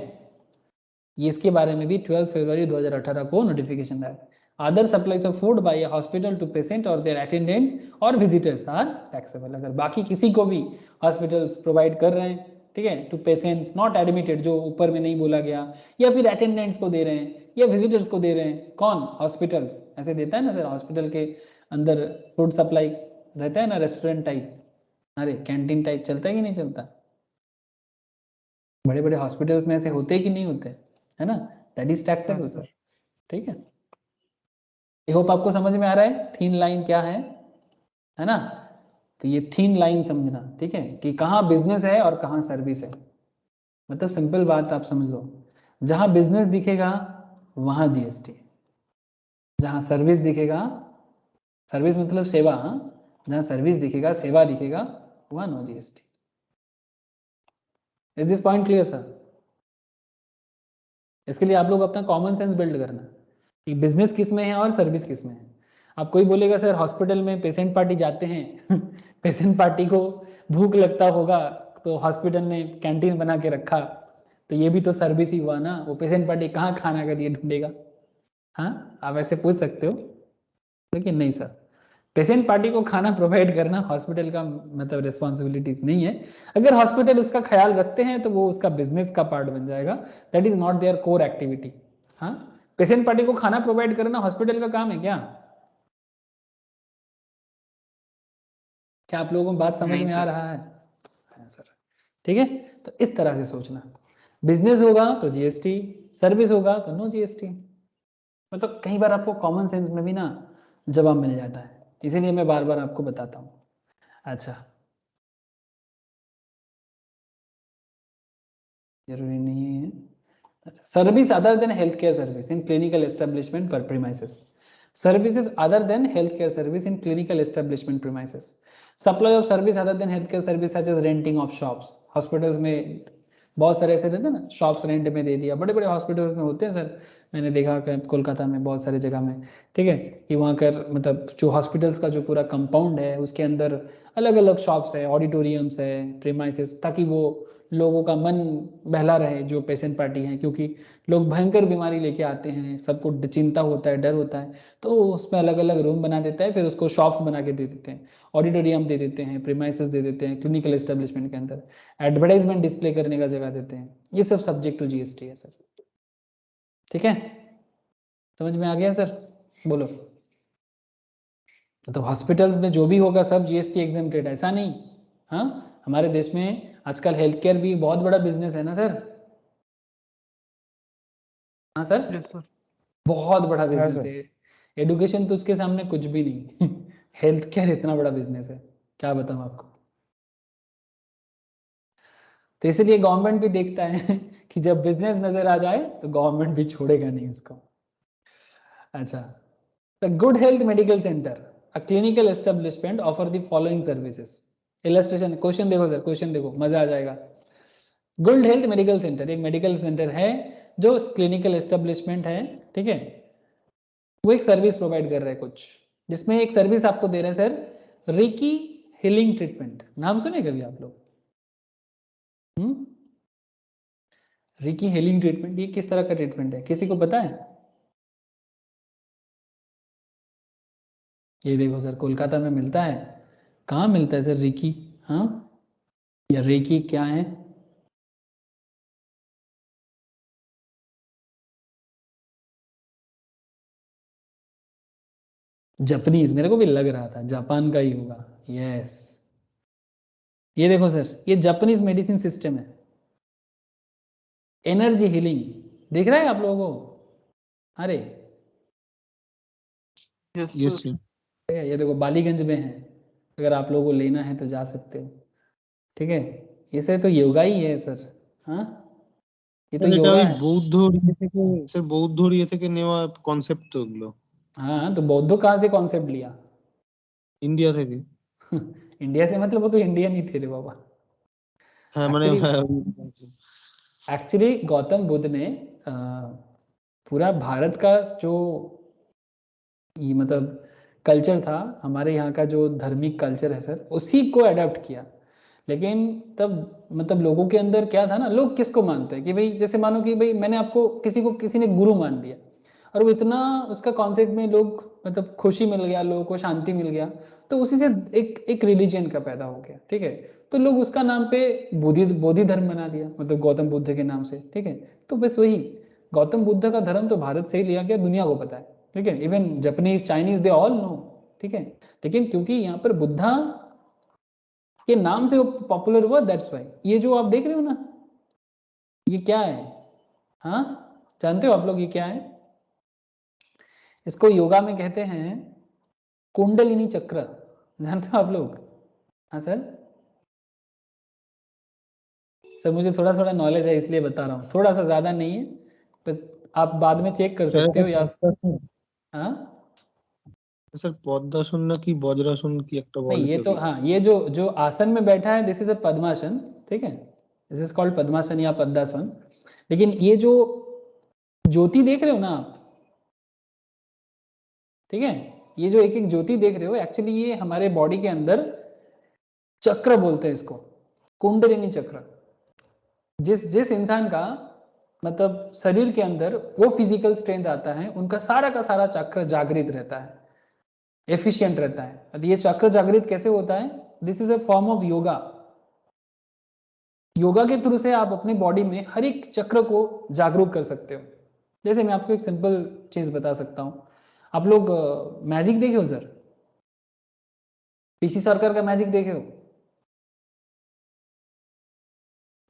ये इसके बारे में भी 12 फरवरी 2018 को नोटिफिकेशन आया। Other supplies of food by hospital to patient or their attendants or visitors are taxable. अगर बाकी किसी को भी हॉस्पिटल्स प्रोवाइड कर रहे हैं, ठीक है, टू पेशेंट्स नॉट एडमिटेड, जो ऊपर में नहीं बोला गया, या फिर अटेंडेंट्स को दे रहे हैं या विजिटर्स को दे रहे हैं, कौन? हॉस्पिटल्स ऐसे देता है ना सर, हॉस्पिटल के अंदर फूड सप्लाई रहता है ना, रेस्टोरेंट टाइप, अरे कैंटीन टाइप चलता है कि नहीं चलता? बड़े बड़े हॉस्पिटल्स में ऐसे होते हैं कि नहीं होते, है ना? दैट इज टैक्सेबल सर, ठीक है। आई होप आपको समझ में आ रहा है थीन लाइन क्या है ना? तो ये थीन लाइन समझना, ठीक है, कि कहाँ बिजनेस है और कहाँ सर्विस है। मतलब सिंपल बात आप समझ लो, जहाँ बिजनेस दिखेगा वहाँ जीएसटी, जहाँ सर्विस दिखेगा, सर्विस मतलब सेवा, जहाँ सर्विस दिखेगा, सेवा दिखेगा, वहाँ no GST. Is this point clear sir? इसके लिए आप लोग अपना कॉमन सेंस बिल्ड करना कि बिजनेस किस में है और सर्विस किस में है। अब कोई बोलेगा सर हॉस्पिटल में पेशेंट पार्टी जाते हैं पेशेंट पार्टी को भूख लगता होगा तो हॉस्पिटल ने कैंटीन बना के रखा, तो ये भी तो सर्विस ही हुआ ना, वो पेशेंट पार्टी कहाँ खाना के लिए ढूंढेगा? हाँ, आप ऐसे पूछ सकते हो, लेकिन नहीं सर, पेशेंट पार्टी को खाना प्रोवाइड करना हॉस्पिटल का मतलब रिस्पॉन्सिबिलिटी नहीं है। अगर हॉस्पिटल उसका ख्याल रखते हैं तो वो उसका बिजनेस का पार्ट बन जाएगा, that is not there core activity. हाँ, पेशेंट पार्टी को खाना प्रोवाइड करना हॉस्पिटल का काम है क्या? क्या आप लोगों को बात समझ में आ रहा है? हाँ सर, ठीक है। तो इस तरह से सोचना, बिजनेस होगा तो जीएसटी, सर्विस होगा तो नो जीएसटी। मतलब कई बार आपको कॉमन सेंस में भी ना जवाब मिल जाता है, इसीलिए मैं बार बार आपको बताता हूँ। अच्छा, जरूरी नहीं है। अच्छा, service other than health care service in clinical establishment पर premises, services other than health care service in clinical establishment premises, supply of service other than health care service such as renting of shops. Hospitals में बहुत सारे ऐसे रहते हैं ना, shops rent में दे दिया, बड़े बड़े हॉस्पिटल्स में होते हैं सर, मैंने देखा कोलकाता में बहुत सारी जगह में, ठीक है, कि वहाँ कर मतलब जो हॉस्पिटल्स का जो पूरा कंपाउंड है उसके अंदर अलग अलग शॉप्स है, ऑडिटोरियम्स है, प्रीमाइसेस, ताकि वो लोगों का मन बहला रहे जो पेशेंट पार्टी हैं, क्योंकि लोग भयंकर बीमारी लेके आते हैं, सबको चिंता होता है, डर होता है, तो उसमें अलग अलग रूम बना देता है, फिर उसको शॉप्स बना के दे देते हैं, ऑडिटोरियम दे देते हैं, प्रीमाइसेस दे देते हैं, क्लिनिकल एस्टेब्लिशमेंट के अंदर एडवर्टाइजमेंट डिस्प्ले करने का जगह देते हैं, ये सब सब्जेक्ट टू जीएसटी है सर, ठीक है, समझ में आ गया सर? बोलो। तो हॉस्पिटल्स में जो भी होगा सब जीएसटी एग्जेम्प्टेड, ऐसा नहीं। हाँ, हमारे देश में आजकल हेल्थ केयर भी बहुत बड़ा बिजनेस है ना सर? हाँ सर, यस सर, बहुत बड़ा बिजनेस सर। है। एडुकेशन तो उसके सामने कुछ भी नहीं हेल्थ केयर इतना बड़ा बिजनेस है, क्या बताऊँ आपको। तो इसलिए गवर्नमेंट भी देखता है कि जब बिजनेस नजर आ जाए तो गवर्नमेंट भी छोड़ेगा नहीं उसको। अच्छा, the good health medical centre a clinical establishment offer the following services. Illustration, question देखो सर, क्वेश्चन देखो, मजा आ जाएगा। गुड हेल्थ मेडिकल सेंटर एक मेडिकल सेंटर है जो क्लिनिकल एस्टेब्लिशमेंट है, ठीक है, वो एक सर्विस प्रोवाइड कर रहा है कुछ, जिसमें एक सर्विस आपको दे रहे हैं सर, रिकी हीलिंग ट्रीटमेंट। नाम सुने कभी आप लोग? रिकी हीलिंग ट्रीटमेंट, ये किस तरह का ट्रीटमेंट है, किसी को पता है? ये देखो सर, कोलकाता में मिलता है। कहाँ मिलता है सर रिकी? हाँ, या रेकी क्या है? जापानीज, मेरे को भी लग रहा था जापान का ही होगा। यस, ये देखो सर, ये जापानीज मेडिसिन सिस्टम है, एनर्जी हीलिंग, दिख रहा है आप लोगों को? अरे यस यस सर, सर। ये देखो बालीगंज में है, अगर आप लोगों को लेना है तो जा सकते हो, ठीक है, इसे तो योगा ही है सर। हाँ, ये तो স্যার এটা योगा ওই है। বৌদ্ধ ইয়ে থেকে স্যার বৌদ্ধ ইয়ে থেকে নেওয়া কনসেপ্ট তো এগুলো हाँ, तो बौद्धों कहाँ से कॉन्सेप्ट लिया? ইন্ডিয়া থেকে। इंडिया से मतलब वो तो इंडियन ही थे रे बाबा। হ্যাঁ মানে एक्चुअली হ্যাঁ एक्चुअली गौतम बुद्ध ने पूरा भारत का जो ये मतलब कल्चर था, हमारे यहाँ का जो धार्मिक कल्चर है सर, उसी को अडॉप्ट किया, लेकिन तब मतलब लोगों के अंदर क्या था ना, लोग किसको मानते हैं कि भाई जैसे मानो कि भाई मैंने आपको किसी ने गुरु मान लिया और वो इतना उसका कॉन्सेप्ट में लोग मतलब खुशी मिल गया, लोगों को शांति मिल गया, तो उसी से एक रिलीजन का पैदा हो गया, ठीक है। तो लोग उसका नाम पे बोधि धर्म बना लिया, मतलब गौतम बुद्ध के नाम से, ठीक है। तो बस वही गौतम बुद्ध का धर्म तो भारत से ही लिया गया, दुनिया को पता है, ठीक है। Even Japanese, Chinese, they all know, ठीक है। लेकिन क्योंकि यहाँ पर बुद्धा के नाम से वो पॉपुलर हुआ, दैट्स वाई। ये जो आप देख रहे हो ना, ये क्या है? हाँ, जानते हो आप लोग ये क्या है? इसको योगा में कहते हैं कुंडलिनी चक्र। जानते हो आप लोग? हाँ सर, सर मुझे थोड़ा थोड़ा नॉलेज है इसलिए बता रहा हूँ, थोड़ा सा ज्यादा नहीं है, पर आप बाद में चेक कर सकते हो या हाँ স্যার পদ্মাসন নাকি বজ্রাসন কি একটা नहीं, বলে ये তো तो हाँ, ये जो आसन में बैठा है दिस इज अ पद्मासन, ठीक है। दिस इज कॉल्ड पद्मासन या पद्मासन। लेकिन ये जो ज्योति देख रहे हो ना आप, ठीक है, ये जो एक एक ज्योति देख रहे हो, एक्चुअली ये हमारे बॉडी के अंदर चक्र बोलते हैं इसको, कुंडलिनी चक्र। जिस जिस इंसान का मतलब शरीर के अंदर वो फिजिकल स्ट्रेंथ आता है, उनका सारा का सारा चक्र जागृत रहता है, एफिशिएंट रहता है। अब ये चक्र जागृत कैसे होता है? This is a form of yoga. Yoga के थ्रू से आप अपने बॉडी में हर एक चक्र को जागरूक कर सकते हो। जैसे मैं आपको एक सिंपल चीज बता सकता हूँ, आप लोग मैजिक देखे हो सर? पीसी सरकार का मैजिक देखे हो?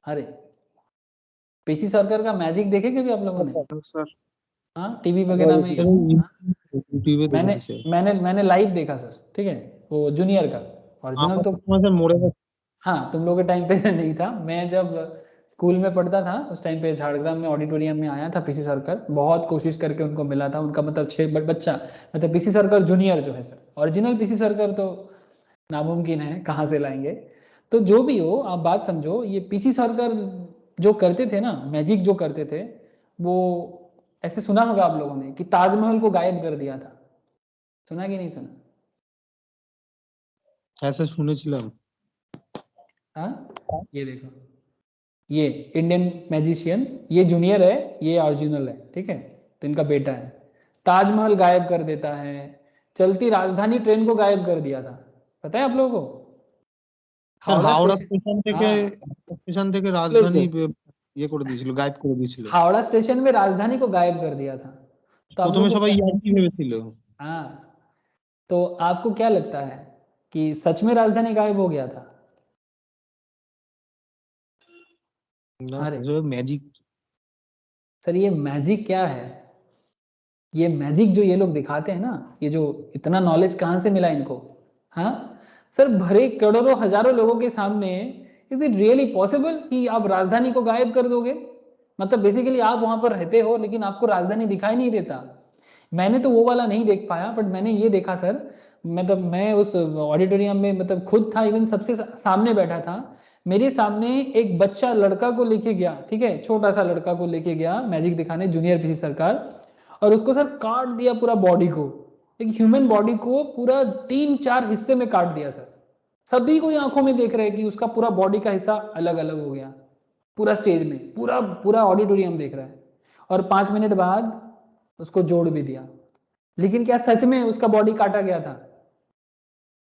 अरे पीसी सरकार का मैजिक देखे कभी आप लोगों ने? सर हाँ, टीवी वगैरह में। हाँ? ইউটিউবে मैंने দেখেছি স্যার। मैंने मैंने लाइव देखा सर, ठीक है, वो जूनियर का ओरिजिनल আমার तो। সময় স্যার মরে গেছে। हाँ, तुम लोगों के टाइम पे से नहीं था, मैं जब स्कूल में पढ़ता था उस टाइम पे झाड़ग्राम में ऑडिटोरियम में आया था पीसी सरकार, बहुत कोशिश करके उनको मिला था, उनका मतलब 6 बच्चा, मतलब पीसी सरकार जूनियर जो है सर, ओरिजिनल पीसी सरकार तो नामुमकिन है, कहाँ से लाएंगे। तो जो भी हो आप बात समझो, ये पीसी सरकार जो करते थे ना, मैजिक जो करते थे, वो ऐसे सुना होगा आप लोगों ने कि ताजमहल को गायब कर दिया था, सुना कि नहीं सुना? হ্যাঁ স্যার শুনেছিলাম। हाँ, ये देखो, ये इंडियन मैजिशियन, ये जूनियर है, ये ओरिजिनल है, ठीक है, तो इनका बेटा है। ताजमहल गायब कर देता है, चलती राजधानी ट्रेन को गायब कर दिया था, पता है आप लोगों को? Sir Howrah Howrah station, station থেকে हाँ, রাজধানী ইয়ে করে দিয়েছিল, গায়েব করে দিয়েছিল। हावड़ा स्टेशन में राजधानी को गायब कर दिया था। तो आप প্রথমে लोग को সবাই क्या, ইয়ার্কি ভেবেছিল। हाँ, तो आपको क्या लगता है कि सच में राजधानी गायब हो गया था? না अरे স্যার ম্যাজিক। सर, ये मैजिक क्या है? ये मैजिक जो ये लोग दिखाते हैं ना, ये जो इतना नॉलेज कहाँ से मिला इनको? हाँ सर, भरे करोड़ों हजारों लोगों के सामने इज इट रियली पॉसिबल कि आप राजधानी को गायब कर दोगे? मतलब बेसिकली आप वहां पर रहते हो लेकिन आपको राजधानी दिखाई नहीं देता। मैंने तो वो वाला नहीं देख पाया, बट मैंने ये देखा सर, मतलब मैं उस ऑडिटोरियम में मतलब खुद था, इवन सबसे सामने बैठा था, मेरे सामने एक बच्चा लड़का को लेके गया, ठीक है, छोटा सा लड़का को लेके गया मैजिक दिखाने, जूनियर पीसी सरकार, और उसको सर काट दिया पूरा बॉडी को, एक ह्यूमन बॉडी को पूरा 3-4 हिस्से में काट दिया सर। सभी को आंखों में देख रहे हैं कि उसका पूरा बॉडी का हिस्सा अलग अलग हो गया, पूरा स्टेज में, पूरा पूरा ऑडिटोरियम देख रहा है, और 5 मिनट बाद उसको जोड़ भी दिया। लेकिन क्या सच में उसका बॉडी काटा गया था?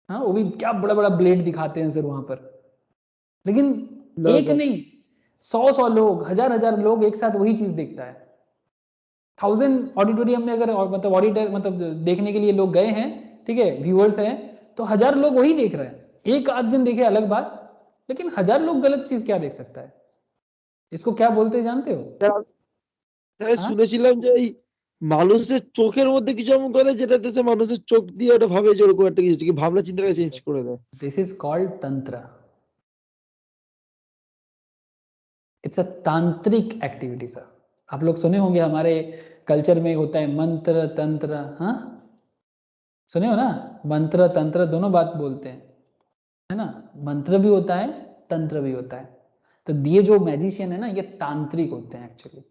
हाँ, वो भी क्या बड़ा बड़ा ब्लेड दिखाते हैं सर वहां पर। लेकिन ना एक सर, नहीं, 100 लोग, हजार लोग एक साथ वही चीज देखता है। 1000 ऑडिटोरियम में अगर मतलब ऑडिटर मतलब देखने के लिए लोग गए हैं, ठीक है, व्यूअर्स हैं, तो 1000 लोग वही देख रहे हैं। एक आध जन देखे अलग बात, लेकिन 1000 लोग गलत चीज क्या देख सकता है? इसको क्या बोलते हैं जानते हो? স্যার हाँ, শুনেছিলাম যে এই মানুষের চোখের মধ্যে কিছু এমন করে যেটাতে সে মানুষের চোখ দিয়ে ওটা ভাবে যে ওরকম একটা কিছু হচ্ছে, কি ভাবনা চিন্তাটা চেঞ্জ করে দেয়। दिस इज कॉल्ड तंत्र। इट्स अ तांत्रिक एक्टिविटी सर। आप लोग सुने होंगे हमारे कल्चर में होता है मंत्र तंत्र, हाँ सुने हो ना, मंत्र तंत्र दोनों बात बोलते हैं, है ना, मंत्र भी होता है, तंत्र भी होता है। तो ये जो मैजिशियन है ना, ये तांत्रिक होते हैं एक्चुअली।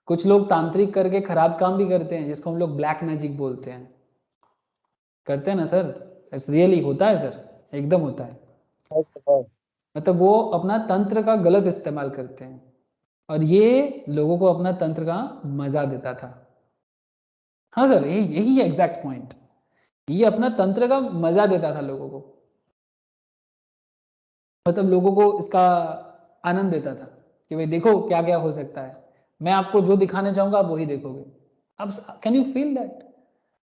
कुछ लोग तांत्रिक करके खराब काम भी करते हैं, जिसको हम लोग ब्लैक मैजिक बोलते हैं, करते हैं ना सर, इट्स रियली होता है सर, एकदम होता है। मतलब वो अपना तंत्र का गलत इस्तेमाल करते हैं और ये लोगों को अपना तंत्र का मजा देता था। हाँ सर, यही है एग्जैक्ट पॉइंट। ये अपना तंत्र का मजा देता था लोगों को, मतलब लोगों को इसका आनंद देता था कि भाई देखो क्या क्या हो सकता है, मैं आपको जो दिखाने चाहूंगा आप वही देखोगे। अब can you feel that?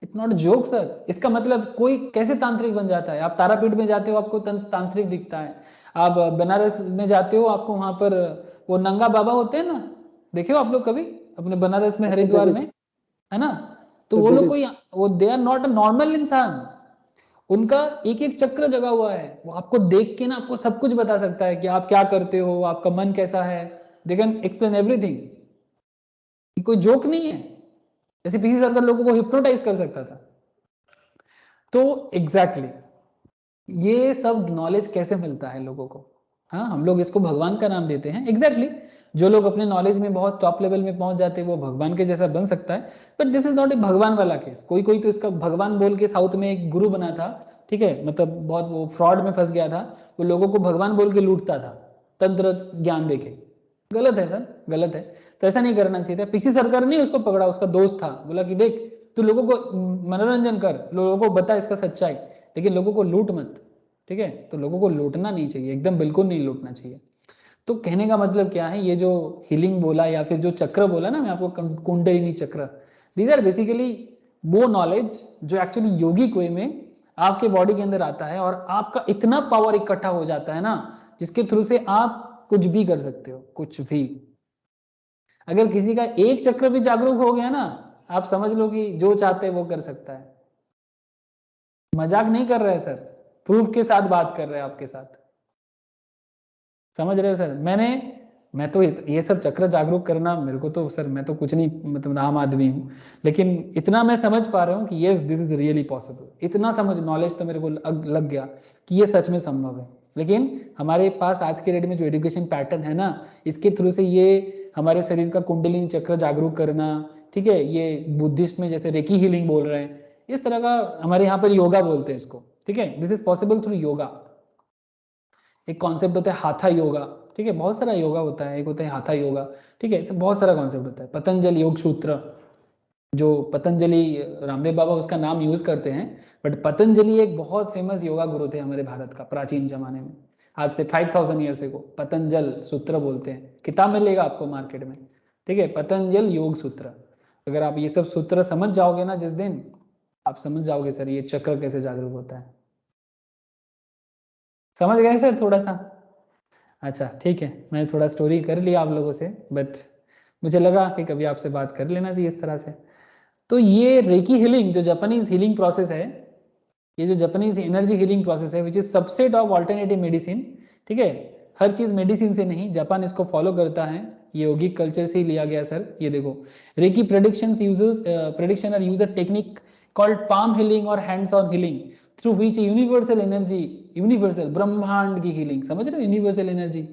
It's not joke sir. इसका मतलब कोई कैसे तांत्रिक बन जाता है? आप तारापीठ में जाते हो आपको तांत्रिक दिखता है, आप बनारस में जाते हो आपको वहां पर वो नंगा बाबा होते हैं ना, देखे हो आप लोग कभी अपने बनारस में हरिद्वार में, है ना? तो वो लोग कोई वो they are not a normal इंसान, उनका एक एक चक्र जगा हुआ है, वो आपको देख के ना आपको सब कुछ बता सकता है कि आप क्या करते हो, आपका मन कैसा है, दे कैन एक्सप्लेन एवरीथिंग। कोई जोक नहीं है। जैसे पीसी सरकार लोगों को हिप्नोटाइज कर सकता था। तो एग्जैक्टली ये सब नॉलेज कैसे मिलता है लोगों को? हाँ, हम लोग इसको भगवान का नाम देते हैं। एग्जैक्टली जो लोग अपने नॉलेज में बहुत टॉप लेवल में पहुंच जाते हैं वो भगवान के जैसा बन सकता है, but this is not a भगवान वाला केस। कोई कोई तो इसका भगवान बोल के साउथ में एक गुरु बना था, ठीक है, मतलब बहुत वो फ्रॉड में फंस गया था, वो लोगों को भगवान बोल के लूटता था तंत्र ज्ञान देके। गलत है सर, गलत है। तो ऐसा नहीं करना चाहिए था। पीसी सरकार ने उसको पकड़ा, उसका दोस्त था, बोला कि देख तू लोगों को मनोरंजन कर, लोगों को बता इसका सच्चाई, लेकिन लोगों को लूट मत, ठीक है? तो लोगों को लूटना नहीं चाहिए, एकदम बिल्कुल नहीं लूटना चाहिए। तो कहने का मतलब क्या है, ये जो हीलिंग बोला या फिर जो चक्र बोला ना मैं आपको, कुंडलिनी चक्र, दीज आर बेसिकली वो नॉलेज जो एक्चुअली योगिक वे में आपके बॉडी के अंदर आता है और आपका इतना पावर इकट्ठा हो जाता है ना, जिसके थ्रू से आप कुछ भी कर सकते हो, कुछ भी। अगर किसी का एक चक्र भी जागरूक हो गया ना, आप समझ लो कि जो चाहते हैं वो कर सकता है। मजाक नहीं कर रहे सर, प्रूफ के साथ बात कर रहे हैं आपके साथ। समझ रहे हो सर? मैं तो ये सब चक्र जागरूक करना, मेरे को तो सर मैं तो कुछ नहीं, मतलब आम आदमी हूँ, लेकिन इतना मैं समझ पा रहा हूँ कि yes this is really possible. इतना समझ नॉलेज तो मेरे को लग गया कि ये सच में संभव है। लेकिन हमारे पास आज के डेट में जो एजुकेशन पैटर्न है ना, इसके थ्रू से ये हमारे शरीर का कुंडलिनी चक्र जागरूक करना, ठीक है, ये बुद्धिस्ट में जैसे रेकी हीलिंग बोल रहे हैं, इस तरह का हमारे यहाँ पर योगा बोलते हैं इसको, ठीक है, this is possible through yoga. एक कॉन्सेप्ट होता है हाथा योगा, ठीक है, बहुत सारा योगा होता है, एक होता है हाथा योगा, ठीक है, बहुत सारा कॉन्सेप्ट होता है। पतंजलि योग सूत्र, जो पतंजलि रामदेव बाबा उसका नाम यूज करते हैं, बट पतंजलि एक बहुत फेमस योगा गुरु थे हमारे भारत का प्राचीन जमाने में, आज से 5000 ईयर्स को। पतंजल सूत्र बोलते हैं, किताब मिलेगा आपको मार्केट में, ठीक है, पतंजल योग सूत्र। अगर आप ये सब सूत्र समझ जाओगे ना जिस दिन, आप समझ जाओगे सर ये चक्र कैसे जागरूक होता है। समझ गए सर थोड़ा सा? अच्छा ठीक है, मैं थोड़ा स्टोरी कर लिया आप लोगों से, बट मुझे लगा कि कभी आपसे बात कर लेना चाहिए इस तरह से। तो ये रेकी हीलिंग जो जापानीज हीलिंग प्रोसेस है, ये जो जापानीज एनर्जी हीलिंग प्रोसेस है, which is subset of alternative medicine, ठीक है, हर चीज मेडिसिन से नहीं, जापान इसको फॉलो करता है, ये योगिक कल्चर से ही लिया गया सर। ये देखो, रेकी प्रेडिक्शन और use a technique called palm healing और hands on healing through which universal energy, universal ब्रह्मांड की हीलिंग, समझ रहे हो, universal energy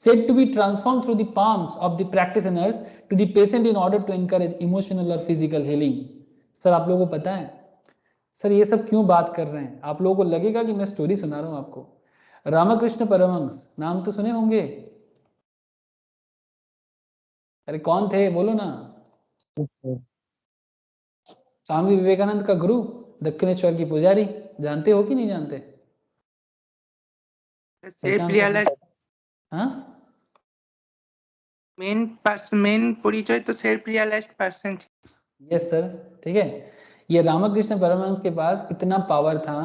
said to be transformed through the palms of the practitioners to the patient in order to encourage emotional or physical healing। Sir आप लोगों को पता है सर ये सब क्यों बात कर रहे हैं? आप लोगों को लगेगा कि मैं स्टोरी सुना रहा हूं आपको। रामकृष्ण परमहंस नाम तो सुने होंगे, अरे कौन थे बोलो ना? स्वामी विवेकानंद का गुरु, दक्षिणेश्वर की पुजारी, जानते हो कि नहीं जानते? हाँ, मेन परिचय तो self realised person. Yes sir, ठीक है। ये रामकृष्ण परमहंस के पास इतना पावर था,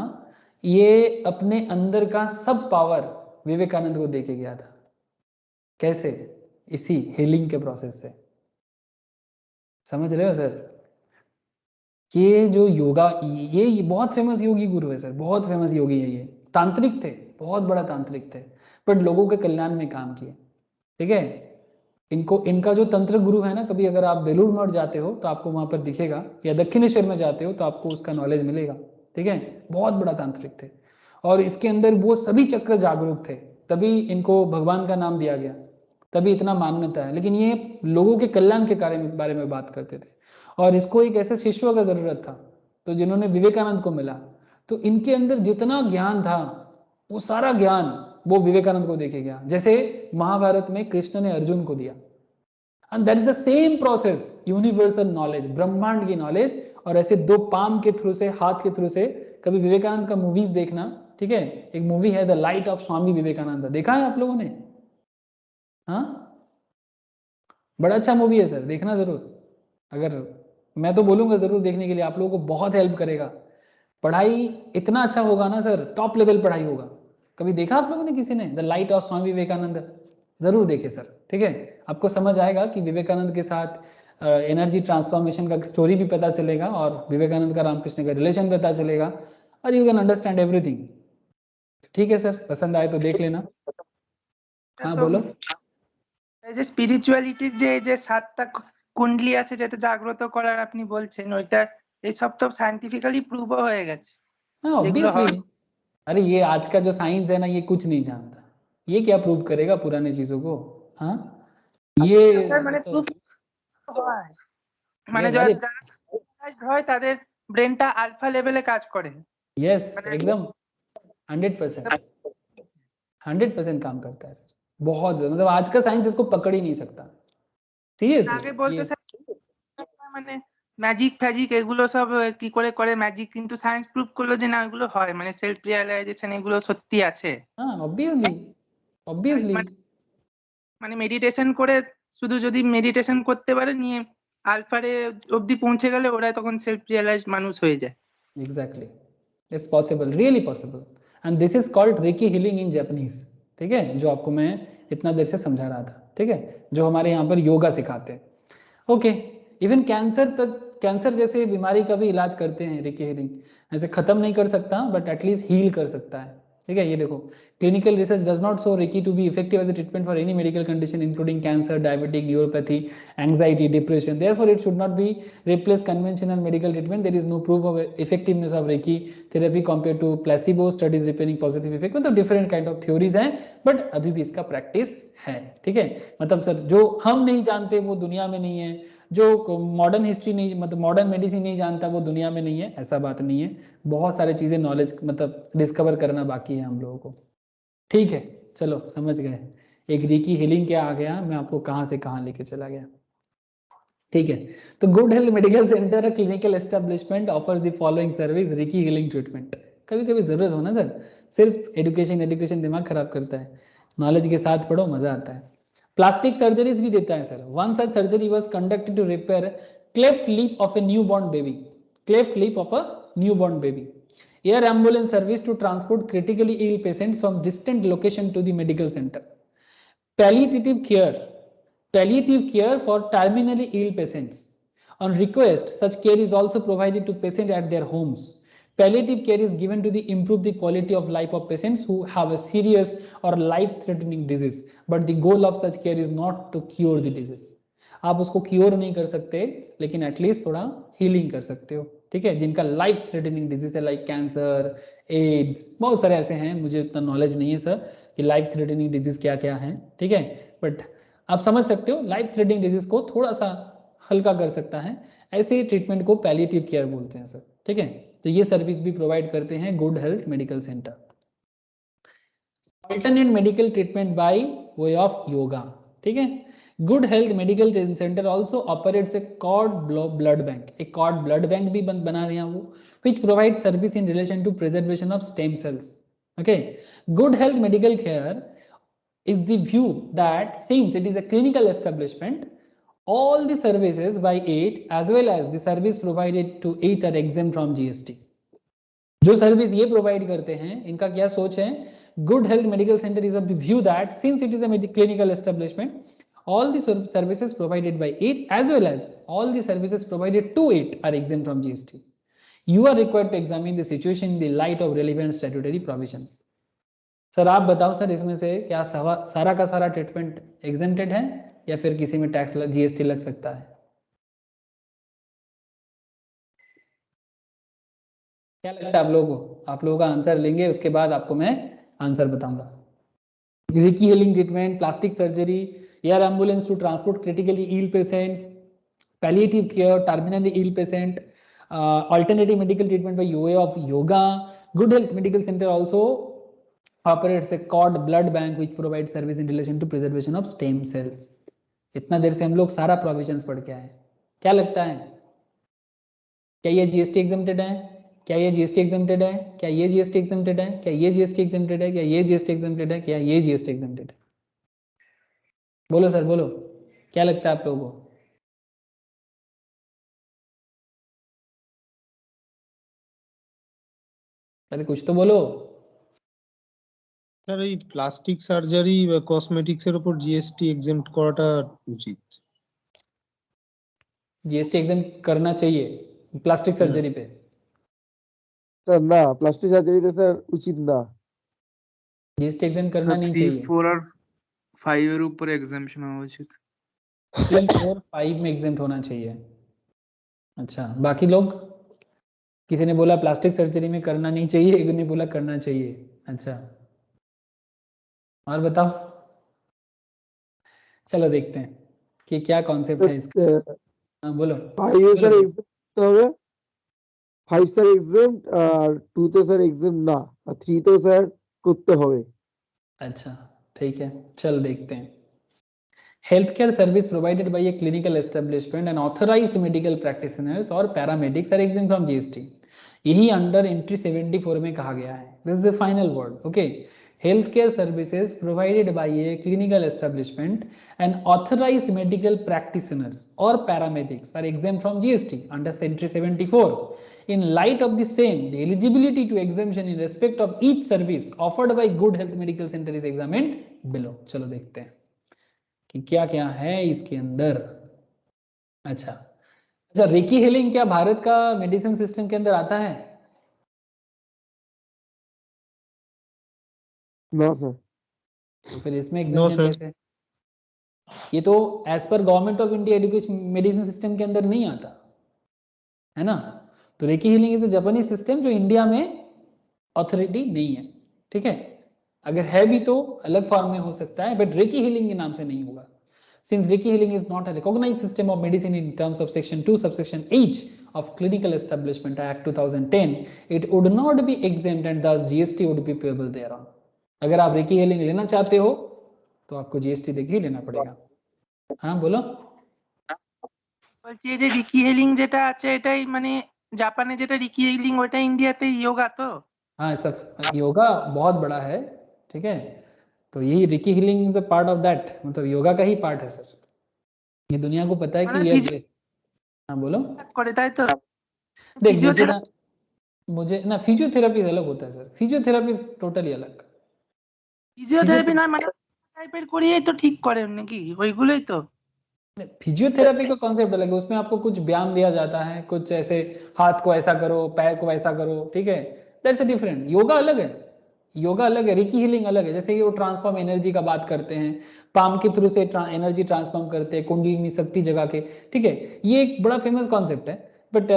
ये अपने अंदर का सब पावर विवेकानंद को देके गया था। कैसे? इसी हीलिंग के प्रोसेस से। समझ रहे हो सर? ये जो योगा, ये बहुत फेमस योगी गुरु है सर, बहुत फेमस योगी है ये, तांत्रिक थे, बहुत बड़ा तांत्रिक थे, बट लोगों के कल्याण में काम किए, ठीक है। इनको, इनका जो तंत्र गुरु है ना, कभी अगर आप बेलूर मठ जाते हो तो आपको वहां पर दिखेगा, या दक्षिणेश्वर में जाते हो तो आपको उसका नॉलेज मिलेगा, ठीक है। बहुत बड़ा तांत्रिक थे और इसके अंदर वो सभी चक्र जागरूक थे, तभी इनको भगवान का नाम दिया गया, तभी इतना मान्यता है। लेकिन ये लोगों के कल्याण के बारे में बात करते थे और इसको एक ऐसे शिष्यों का जरूरत था, तो जिन्होंने विवेकानंद को मिला, तो इनके अंदर जितना ज्ञान था वो सारा ज्ञान वो विवेकानंद को देके गया, जैसे महाभारत में कृष्ण ने अर्जुन को दिया। And that is the same process, universal knowledge, ब्रह्मांड की नॉलेज। और ऐसे दो पाम के थ्रू से, हाथ के थ्रू से, कभी विवेकानंद का मूवीज देखना, ठीक है। एक मूवी है the light of Swami Vivekananda, देखा है आप लोगों ने? हाँ, बड़ा अच्छा मूवी है सर, देखना जरूर। अगर मैं तो बोलूंगा जरूर देखने के लिए, आप लोगों को बहुत हेल्प करेगा। पढ़ाई इतना अच्छा होगा ना सर, टॉप लेवल पढ़ाई होगा। कभी देखा आप लोगों ने किसी ने the light of Swami Vivekananda? जरूर देखे सर, ठीक है। आपको समझ आएगा कि विवेकानंद के साथ एनर्जी ट्रांसफॉर्मेशन का स्टोरी भी पता चलेगा, और विवेकानंद का रामकृष्ण का रिलेशन पता चलेगा, और यू कैन अंडरस्टैंड एवरीथिंग। ठीक है सर, पसंद आए तो देख लेना। हाँ তো बोलो। এই যে স্পিরিচুয়ালিটির যে এই যে 7টা কুণ্ডলী আছে যেটা জাগ্রত করার আপনি বলছেন, ওইটা এইসব তো সায়েন্টিফিক্যালি প্রুভও হয়ে গেছে हाँ যেগুলো হয়। ऑब्वियसली। अरे ये आज का जो साइंस है ना, ये कुछ नहीं जानता। ये क्या प्रूव करेगा पुराने चीजों को? हाँ, ये স্যার মানে तो প্রুফ হয়, মানে ये अरे যারা সায়েন্টিফাইজড হয় তাদের ব্রেনটা আলফা লেভেলে কাজ করে। यस, মানে एकदम 100%, 100% काम करता है सर। बहुत ज्यादा, मतलब आज का साइंस इसको पकड़ ही नहीं सकता सीरियसली। আগে বলতো স্যার মানে ম্যাজিক ফ্যাজিক এগুলো সব কি করে করে ম্যাজিক, কিন্তু সায়েন্স প্রুভ করলো যে না এগুলো হয়, মানে সেলফ রিয়ালাইজেশন এগুলো সত্যি আছে। हाँ ऑब्वियसली, ऑब्वियसली। মানে মেডিটেশন করে, শুধু যদি মেডিটেশন করতে পারে নিয়ে আলফারে অবধি পৌঁছে গেলে ওরা তখন সেলফ রিয়ালাইজড মানুষ হয়ে যায়। Exactly, it's possible, really possible. And this is called recce healing in Japanese, ठीक है, जो आपको मैं इतना देर से समझा रहा था, ठीक है, जो हमारे यहाँ पर योगा सिखाते हैं। ओके, इवन कैंसर तक, कैंसर जैसे बीमारी का भी इलाज करते हैं रेकी हीलिंग। ऐसे खत्म नहीं कर सकता बट एटलीस्ट हील कर सकता है, ठीक है। ये देखो, clinical research does not show reiki to be effective as a treatment for any medical condition including cancer, diabetic, neuropathy, anxiety, depression. Therefore it should not be replace conventional medical treatment. There is no proof of effectiveness of Reiki therapy compared to placebo. Studies reporting positive effect, मतलब different kind of theories हैं, but अभी भी इसका practice है, ठीक है। मतलब sir जो हम नहीं जानते वो दुनिया में नहीं है, जो मॉडर्न हिस्ट्री नहीं, मतलब मॉडर्न मेडिसिन नहीं जानता वो दुनिया में नहीं है, ऐसा बात नहीं है। बहुत सारी चीजें नॉलेज मतलब डिस्कवर करना बाकी है हम लोगों को, ठीक है। चलो समझ गए, एक रीकी हीलिंग क्या आ गया, मैं आपको कहाँ से कहाँ लेके चला गया, ठीक है। तो good health medical centre clinical establishment offers the following service, Ricky healing treatment. कभी कभी जरूरत हो ना सर, सिर्फ एजुकेशन एजुकेशन दिमाग खराब करता है, नॉलेज के साथ पढ़ो मजा आता है। प्लास्टिक सर्जरीज भी देता है sir. One such surgery was conducted to repair cleft lip of a new born baby, cleft lip of a new born baby. Air ambulance service to transport critically ill patients from distant location to the medical centre. Palliative care, palliative care for terminally ill patients. On request, such care is also provided to patients at their homes. Palliative care is given to improve the quality of life of patients who have a serious or life-threatening disease. But the goal of such care is not to cure the disease. आप उसको cure नहीं कर सकते, लेकिन at least थोड़ा healing कर सकते हो, ठीक है। जिनका लाइफ थ्रेटनिंग डिजीज है लाइक कैंसर, एड्स, बहुत सारे ऐसे हैं, मुझे इतना नॉलेज नहीं है सर कि लाइफ थ्रेटनिंग डिजीज क्या क्या है, ठीक है। बट आप समझ सकते हो, लाइफ थ्रेटनिंग डिजीज को थोड़ा सा हल्का कर सकता है, ऐसे ट्रीटमेंट को पैलिएटिव केयर बोलते हैं सर, ठीक है। तो ये सर्विस भी प्रोवाइड करते हैं good health medical centre. Alternate medical treatment by way of yoga, ठीक है। Good health medical centre also operates a cord blood bank, एक कॉर्ड ब्लड बैंक भी बना दिया वो, which provide service in relation to preservation of stem cells. Okay, good health medical care is the view that since it is a clinical establishment, all the services by it as well as the service provided to it are exempt from GST. जो service ये provide करते हैं इनका क्या सोच है, good health medical centre is of the view that since it is a clinical establishment, all the services provided by it as well as all the services provided to it are exempt from GST. You are required to examine the situation in the light of relevant statutory provisions. Sir आप बताओ sir, इसमें से क्या सारा का सारा treatment exempted है या फिर किसी में टैक्स जीएसटी लग सकता है? क्या लगता है आप लोगों को? आप लोगों का आंसर लेंगे, उसके बाद आपको मैं आंसर बताऊंगा। Reiki healing treatment, plastic surgery, air ambulance to transport critically ill patients, palliative care, terminally ill patient, alternative medical treatment by way of yoga. Good health medical center also operates a cord blood bank which provides service in relation to preservation of stem cells. इतना देर से हम लोग सारा provisions पढ़ के आए, क्या लगता है क्या ये जीएसटी एग्जेम्प्टेड है? क्या ये जीएसटी एग्जेम्प्टेड है? क्या ये जीएसटी एग्जेम्प्टेड है? क्या ये जीएसटी एग्जेम्प्टेड है? क्या ये जीएसटी एग्जेम्प्टेड है? क्या ये जीएसटी एग्जेम्प्टेड है? बोलो सर बोलो, क्या लगता है आप लोगों को? अरे कुछ तो बोलो। স্যার এই প্লাস্টিক সার্জারি বা কসমেটিক্স এর উপর জিএসটি এক্সেম্পট করাটা উচিত। जीएसटी एग्जाम करना चाहिए प्लास्टिक सर्जरी पे। স্যার না, প্লাস্টিক সার্জারিতে স্যার উচিত না। जीएसटी एग्जाम करना नहीं 3, चाहिए। 4 और 5 এর উপরে এক্সাম্পশন হওয়া উচিত। 3, 4, 5 में एग्जाम होना चाहिए। अच्छा, बाकी लोग? किसी ने बोला प्लास्टिक सर्जरी में करना नहीं चाहिए, एक ने बोला करना चाहिए। अच्छा, और बताओ, चलो देखते हैं कि क्या कॉन्सेप्ट है इसका। हाँ बोलो। 5 এ স্যার এক্সাম করতে হবে, 5 স্যার এক্সাম আর 2 তে স্যার এক্সাম না, আর 3 তে স্যার করতে হবে। अच्छा ठीक है, चल देखते हैं। Healthcare service provided by a clinical establishment and authorized medical practitioners or paramedics are exempt from GST. यही अंडर एंट्री 74 में कहा गया है। This is the final word. Okay, healthcare services provided by a clinical establishment and authorized medical practitioners or paramedics are exempt from GST under entry 74. In light of the same, the eligibility to exemption in respect of each service offered by Good Health Medical Center is examined below. चलो देखते हैं कि क्या क्या है इसके अंदर। अच्छा अच्छा, रेकी हीलिंग क्या भारत का मेडिसिन सिस्टम के अंदर आता है? না স্যার। तो फिर इसमें No, एग्जाम्पशन sir. कैसे? ये तो as per government of India education medicine system के अंदर नहीं आता है ना। तो reiki healing is a Japanese system जो इंडिया में अथॉरिटी नहीं है। ठीक है, अगर है भी तो अलग फॉर्म में हो सकता है, बट रेकी हीलिंग के नाम से नहीं होगा। Since Reiki healing is not a recognized system of medicine in terms of section 2 subsection H of Clinical Establishment Act 2010, it would not be exempt and thus GST would be payable thereon. अगर आप recce healing लेना चाहते हो तो आपको GST देके ही लेना पड़ेगा। हाँ बोलो। বলছি এই যে রিকি হেলিং যেটা আছে এটাই মানে জাপানে যেটা রিকি হেলিং ওটা ইন্ডিয়াতে যোগা তো? हाँ सब योगा बहुत बड़ा है, ठीक है, तो यही Ricky healing is a part of that, मतलब योगा का ही पार्ट है सर। ये दुनिया को पता है कि ये। हाँ बोलो। করে তাই তো? देख मुझे ফিজিওথেরাপি ना फिजियोथेरापी अलग होता है सर, फिजियोथेरापी टोटली अलग। ফিজিওথেরাপি নয় মানে টাইপের করিয়েই তো ঠিক করেন নাকি ওইগুলোই তো? फिजियोथेरापी का कॉन्सेप्ट अलग है, उसमें आपको कुछ व्यायाम दिया जाता है, कुछ ऐसे हाथ को ऐसा करो, पैर को ऐसा करो, ठीक है, दैट्स अ डिफरेंट। योगा अलग है, योगा अलग है, रिकी हीलिंग अलग है। जैसे कि वो ट्रांसफॉर्म एनर्जी का बात करते हैं, पाम के थ्रू से एनर्जी ट्रांसफॉर्म करते हैं, कुंडलिनी शक्ति जगा के, ठीक है, ये एक बड़ा फेमस कॉन्सेप्ट है। बट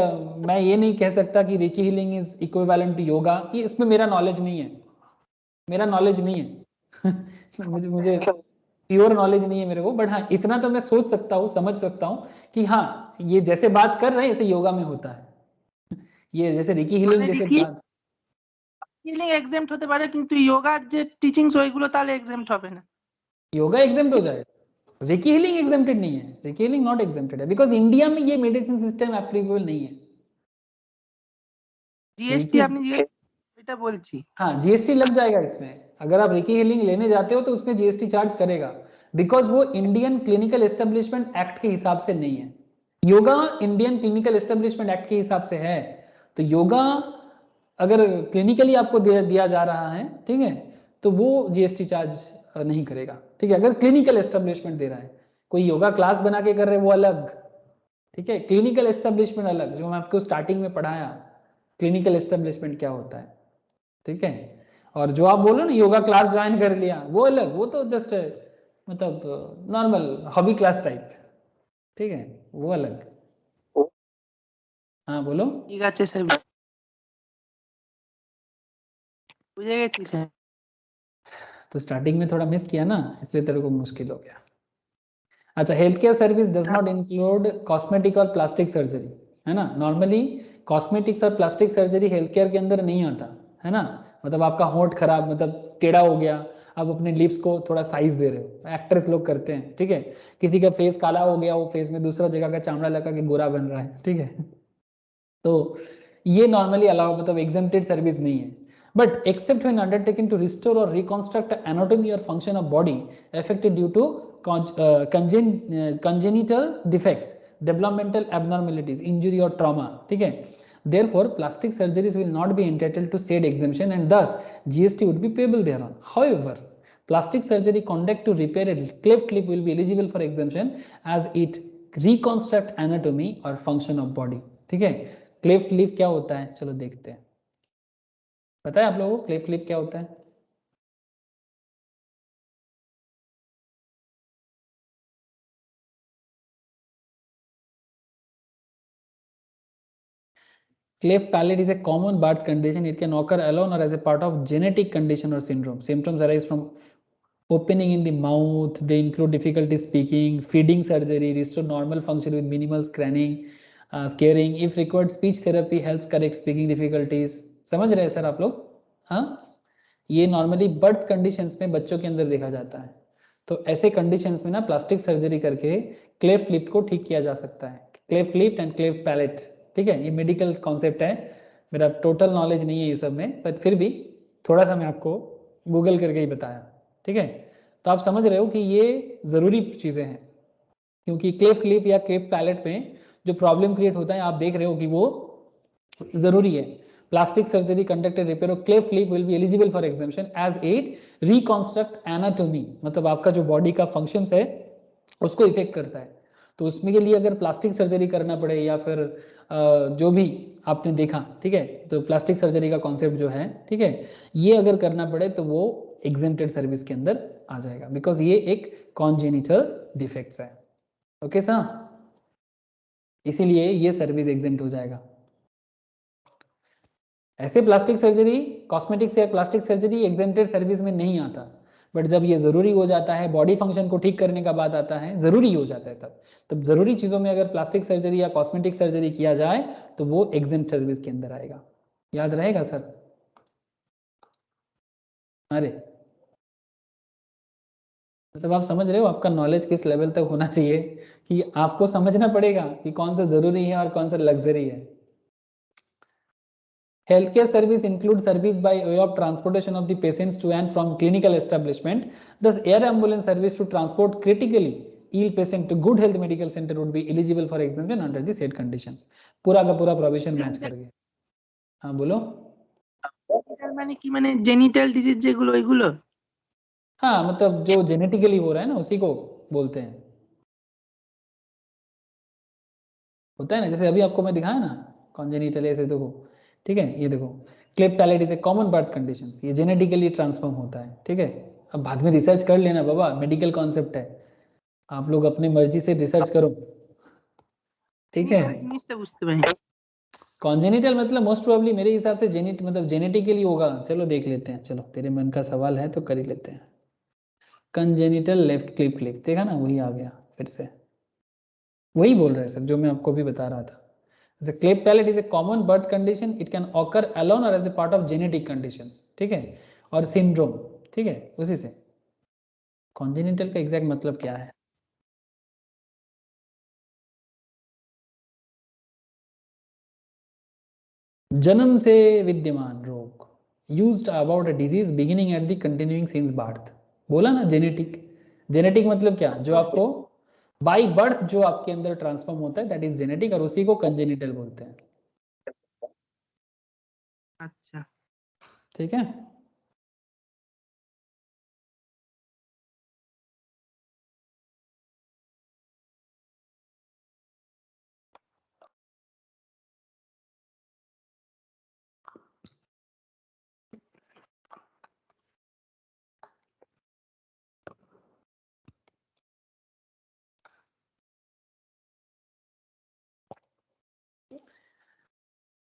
मैं ये नहीं कह सकता कि reiki healing is equivalent to yoga, ये इसमें मेरा नॉलेज नहीं है, मेरा नॉलेज नहीं है मुझे प्योर नॉलेज नहीं है मेरे को, बट हाँ इतना तो मैं सोच सकता हूँ, समझ सकता हूँ कि हाँ ये जैसे बात कर रहे हैं ऐसे योगा में होता है। ये जैसे रिकी हीलिंग মানে जैसे রিকি बात হিলিং এক্সেম্পট হতে পারে কিন্তু যোগার যে টিচিংস ওইগুলো তাহলে এক্সেম্পট হবে না। योगा एग्जेम्प्ट हो जाएगा, रिकी हीलिंग एग्जेम्प्टेड नहीं है, रिकी हीलिंग नॉट एग्जेम्प्टेड है बिकॉज इंडिया में ये मेडिसिन सिस्टम एप्लीकेबल नहीं है। জিএসটি আপনি এটা বলছি। हाँ जीएसटी लग जाएगा इसमें, अगर आप रिकी हीलिंग लेने जाते हो तो उसमें जीएसटी चार्ज करेगा, बिकॉज वो इंडियन क्लिनिकल एस्टेब्लिशमेंट एक्ट के हिसाब से नहीं है। Yoga Indian clinical establishment act के हिसाब से है, तो योगा अगर क्लिनिकली आपको दिया जा रहा है, ठीक है, तो वो जीएसटी चार्ज नहीं करेगा। ठीक है, अगर क्लिनिकल एस्टेब्लिशमेंट दे रहा है, कोई योगा क्लास बना के कर रहे हैं वो अलग, ठीक है, क्लिनिकल एस्टेब्लिशमेंट अलग, जो मैं आपको स्टार्टिंग में पढ़ाया क्लिनिकल एस्टेब्लिशमेंट क्या होता है, ठीक है। और जो आप बोलो ना योगा क्लास ज्वाइन कर लिया वो अलग, वो तो जस्ट मतलब नॉर्मल हॉबी क्लास टाइप, ठीक है, वो अलग। हाँ बोलो। ঠিক আছে স্যার, বুঝে গেছি স্যার। तो स्टार्टिंग में थोड़ा मिस किया ना, इसलिए तेरे को मुश्किल हो गया। अच्छा, health care service does not include cosmetic or plastic surgery, है ना। नॉर्मली कॉस्मेटिक्स और प्लास्टिक सर्जरी हेल्थ केयर के अंदर नहीं आता है ना, मतलब आपका होंठ खराब, मतलब टेढ़ा हो गया, आप अपने लिप्स को थोड़ा साइज दे रहे हो, एक्ट्रेस लोग करते हैं, ठीक है। किसी का फेस काला हो गया, वो फेस में दूसरा जगह का चामड़ा लगा के गोरा बन रहा है, ठीक है। तो ये नॉर्मली अलाउ, मतलब एग्जेम्प्टेड सर्विस नहीं है। But except when undertaking to restore or reconstruct anatomy or function of body affected due to congenital defects, developmental abnormalities, injury or trauma, ठीक है। Therefore, plastic surgeries will not be entitled to said exemption and thus GST would be payable thereon. However, plastic surgery conduct to repair a cleft lip will be eligible for exemption as it reconstruct anatomy or function of body, ठीक है। Cleft lip क्या होता है, चलो देखते हैं। पता है आप लोगों को क्लेफ्ट लिप क्या होता है? Cleft palate is a common birth condition. It can occur alone or as a part of genetic condition or syndrome. Symptoms arise from opening in the mouth. They include difficulty speaking, feeding surgery, restore normal function with minimal scaring. If required, speech therapy helps correct speaking difficulties. समझ रहे हैं sir आप लोग? हाँ, ये normally birth conditions में बच्चों के अंदर देखा जाता है। तो ऐसे कंडीशंस में ना प्लास्टिक सर्जरी करके क्लेफ्ट लिप को ठीक किया जा सकता है। Cleft lip and cleft palate, ठीक है। ये मेडिकल कॉन्सेप्ट है, मेरा टोटल नॉलेज नहीं है ये सब में, पर फिर भी थोड़ा सा मैं आपको गूगल करके ही बताया, ठीक है। तो आप समझ रहे हो कि ये ज़रूरी चीज़ें हैं, क्योंकि क्लेफ्ट लिप या क्लेफ्ट पैलेट में जो प्रॉब्लम क्रिएट होता है आप देख रहे हो कि वो ज़रूरी है। Plastic surgery conducted repair of cleft lip will be eligible for exemption as it reconstruct anatomy, मतलब आपका जो बॉडी का फंक्शंस है उसको इफेक्ट करता है। तो उसमें के लिए अगर प्लास्टिक सर्जरी करना पड़े या फिर जो भी आपने देखा, ठीक है, तो प्लास्टिक सर्जरी का कॉन्सेप्ट जो है, ठीक है, ये अगर करना पड़े तो वो एग्जेम्प्टेड सर्विस के अंदर आ जाएगा, बिकॉज ये एक कॉन्जेनिटल डिफेक्ट्स है। ओके सर, इसीलिए ये सर्विस एग्जेम्प्ट हो जाएगा। ऐसे प्लास्टिक सर्जरी, कॉस्मेटिक्स या प्लास्टिक सर्जरी एग्जेम्प्टेड सर्विस में नहीं आता, बट जब ये ज़रूरी हो जाता है, बॉडी फंक्शन को ठीक करने का बात आता है, ज़रूरी हो जाता है, तब ज़रूरी चीज़ों में अगर प्लास्टिक सर्जरी या कॉस्मेटिक सर्जरी किया जाए तो वो एग्जेम्प्ट सर्विस के अंदर आएगा। याद रहेगा सर? अरे मतलब आप समझ रहे हो आपका नॉलेज किस लेवल तक होना चाहिए कि आपको समझना पड़ेगा कि कौन सा ज़रूरी है और कौन सा लग्जरी है। Healthcare service includes service by way of transportation of the patients to and from clinical establishment. Thus, air ambulance service to transport critically ill patient to good health medical center would be eligible for exemption under the said conditions. पूरा का पूरा provision match कर गया। हाँ बोलो। মানে কি, মানে জেনিটাল ডিজিজ যেগুলো ওইগুলো? हाँ, मतलब जो जेनेटिकली हो रहा है ना उसी को बोलते हैं। होता है ना, जैसे अभी आपको मैं दिखाया ना कॉन्जेनिटल, ऐसे देखो, ठीक है, ये देखो cleft palate is a common birth condition, ये जेनेटिकली ट्रांसफॉर्म होता है, ठीक है। अब बाद में रिसर्च कर लेना बाबा, मेडिकल कॉन्सेप्ट है, आप लोग अपनी मर्जी से रिसर्च करो, ठीक है। জিনিসটা বুঝতে পারি। कॉन्जेनिटल मतलब मोस्ट प्रोबेबली मेरे हिसाब से मतलब जेनेटिकली होगा। चलो देख लेते हैं, चलो तेरे मन का सवाल है तो कर ही लेते हैं। कंजेनिटल लेफ्ट क्लिप देखा ना, वही आ गया फिर से, वही बोल रहे हैं सर जो मैं आपको भी बता रहा था। The cleft palate is a common birth condition. It can occur alone or as a part of genetic conditions, ठीक है, और syndrome, ठीक है। उसी से congenital का एग्जैक्ट मतलब क्या है? जन्म से विद्यमान रोग, used about a disease beginning at the continuing since birth। बोला ना जेनेटिक, जेनेटिक मतलब क्या, जो आपको बाई बर्थ जो आपके अंदर ट्रांसफॉर्म होता है, दैट इज जेनेटिक, और उसी को कंजेनिटल बोलते हैं। अच्छा, ठीक है।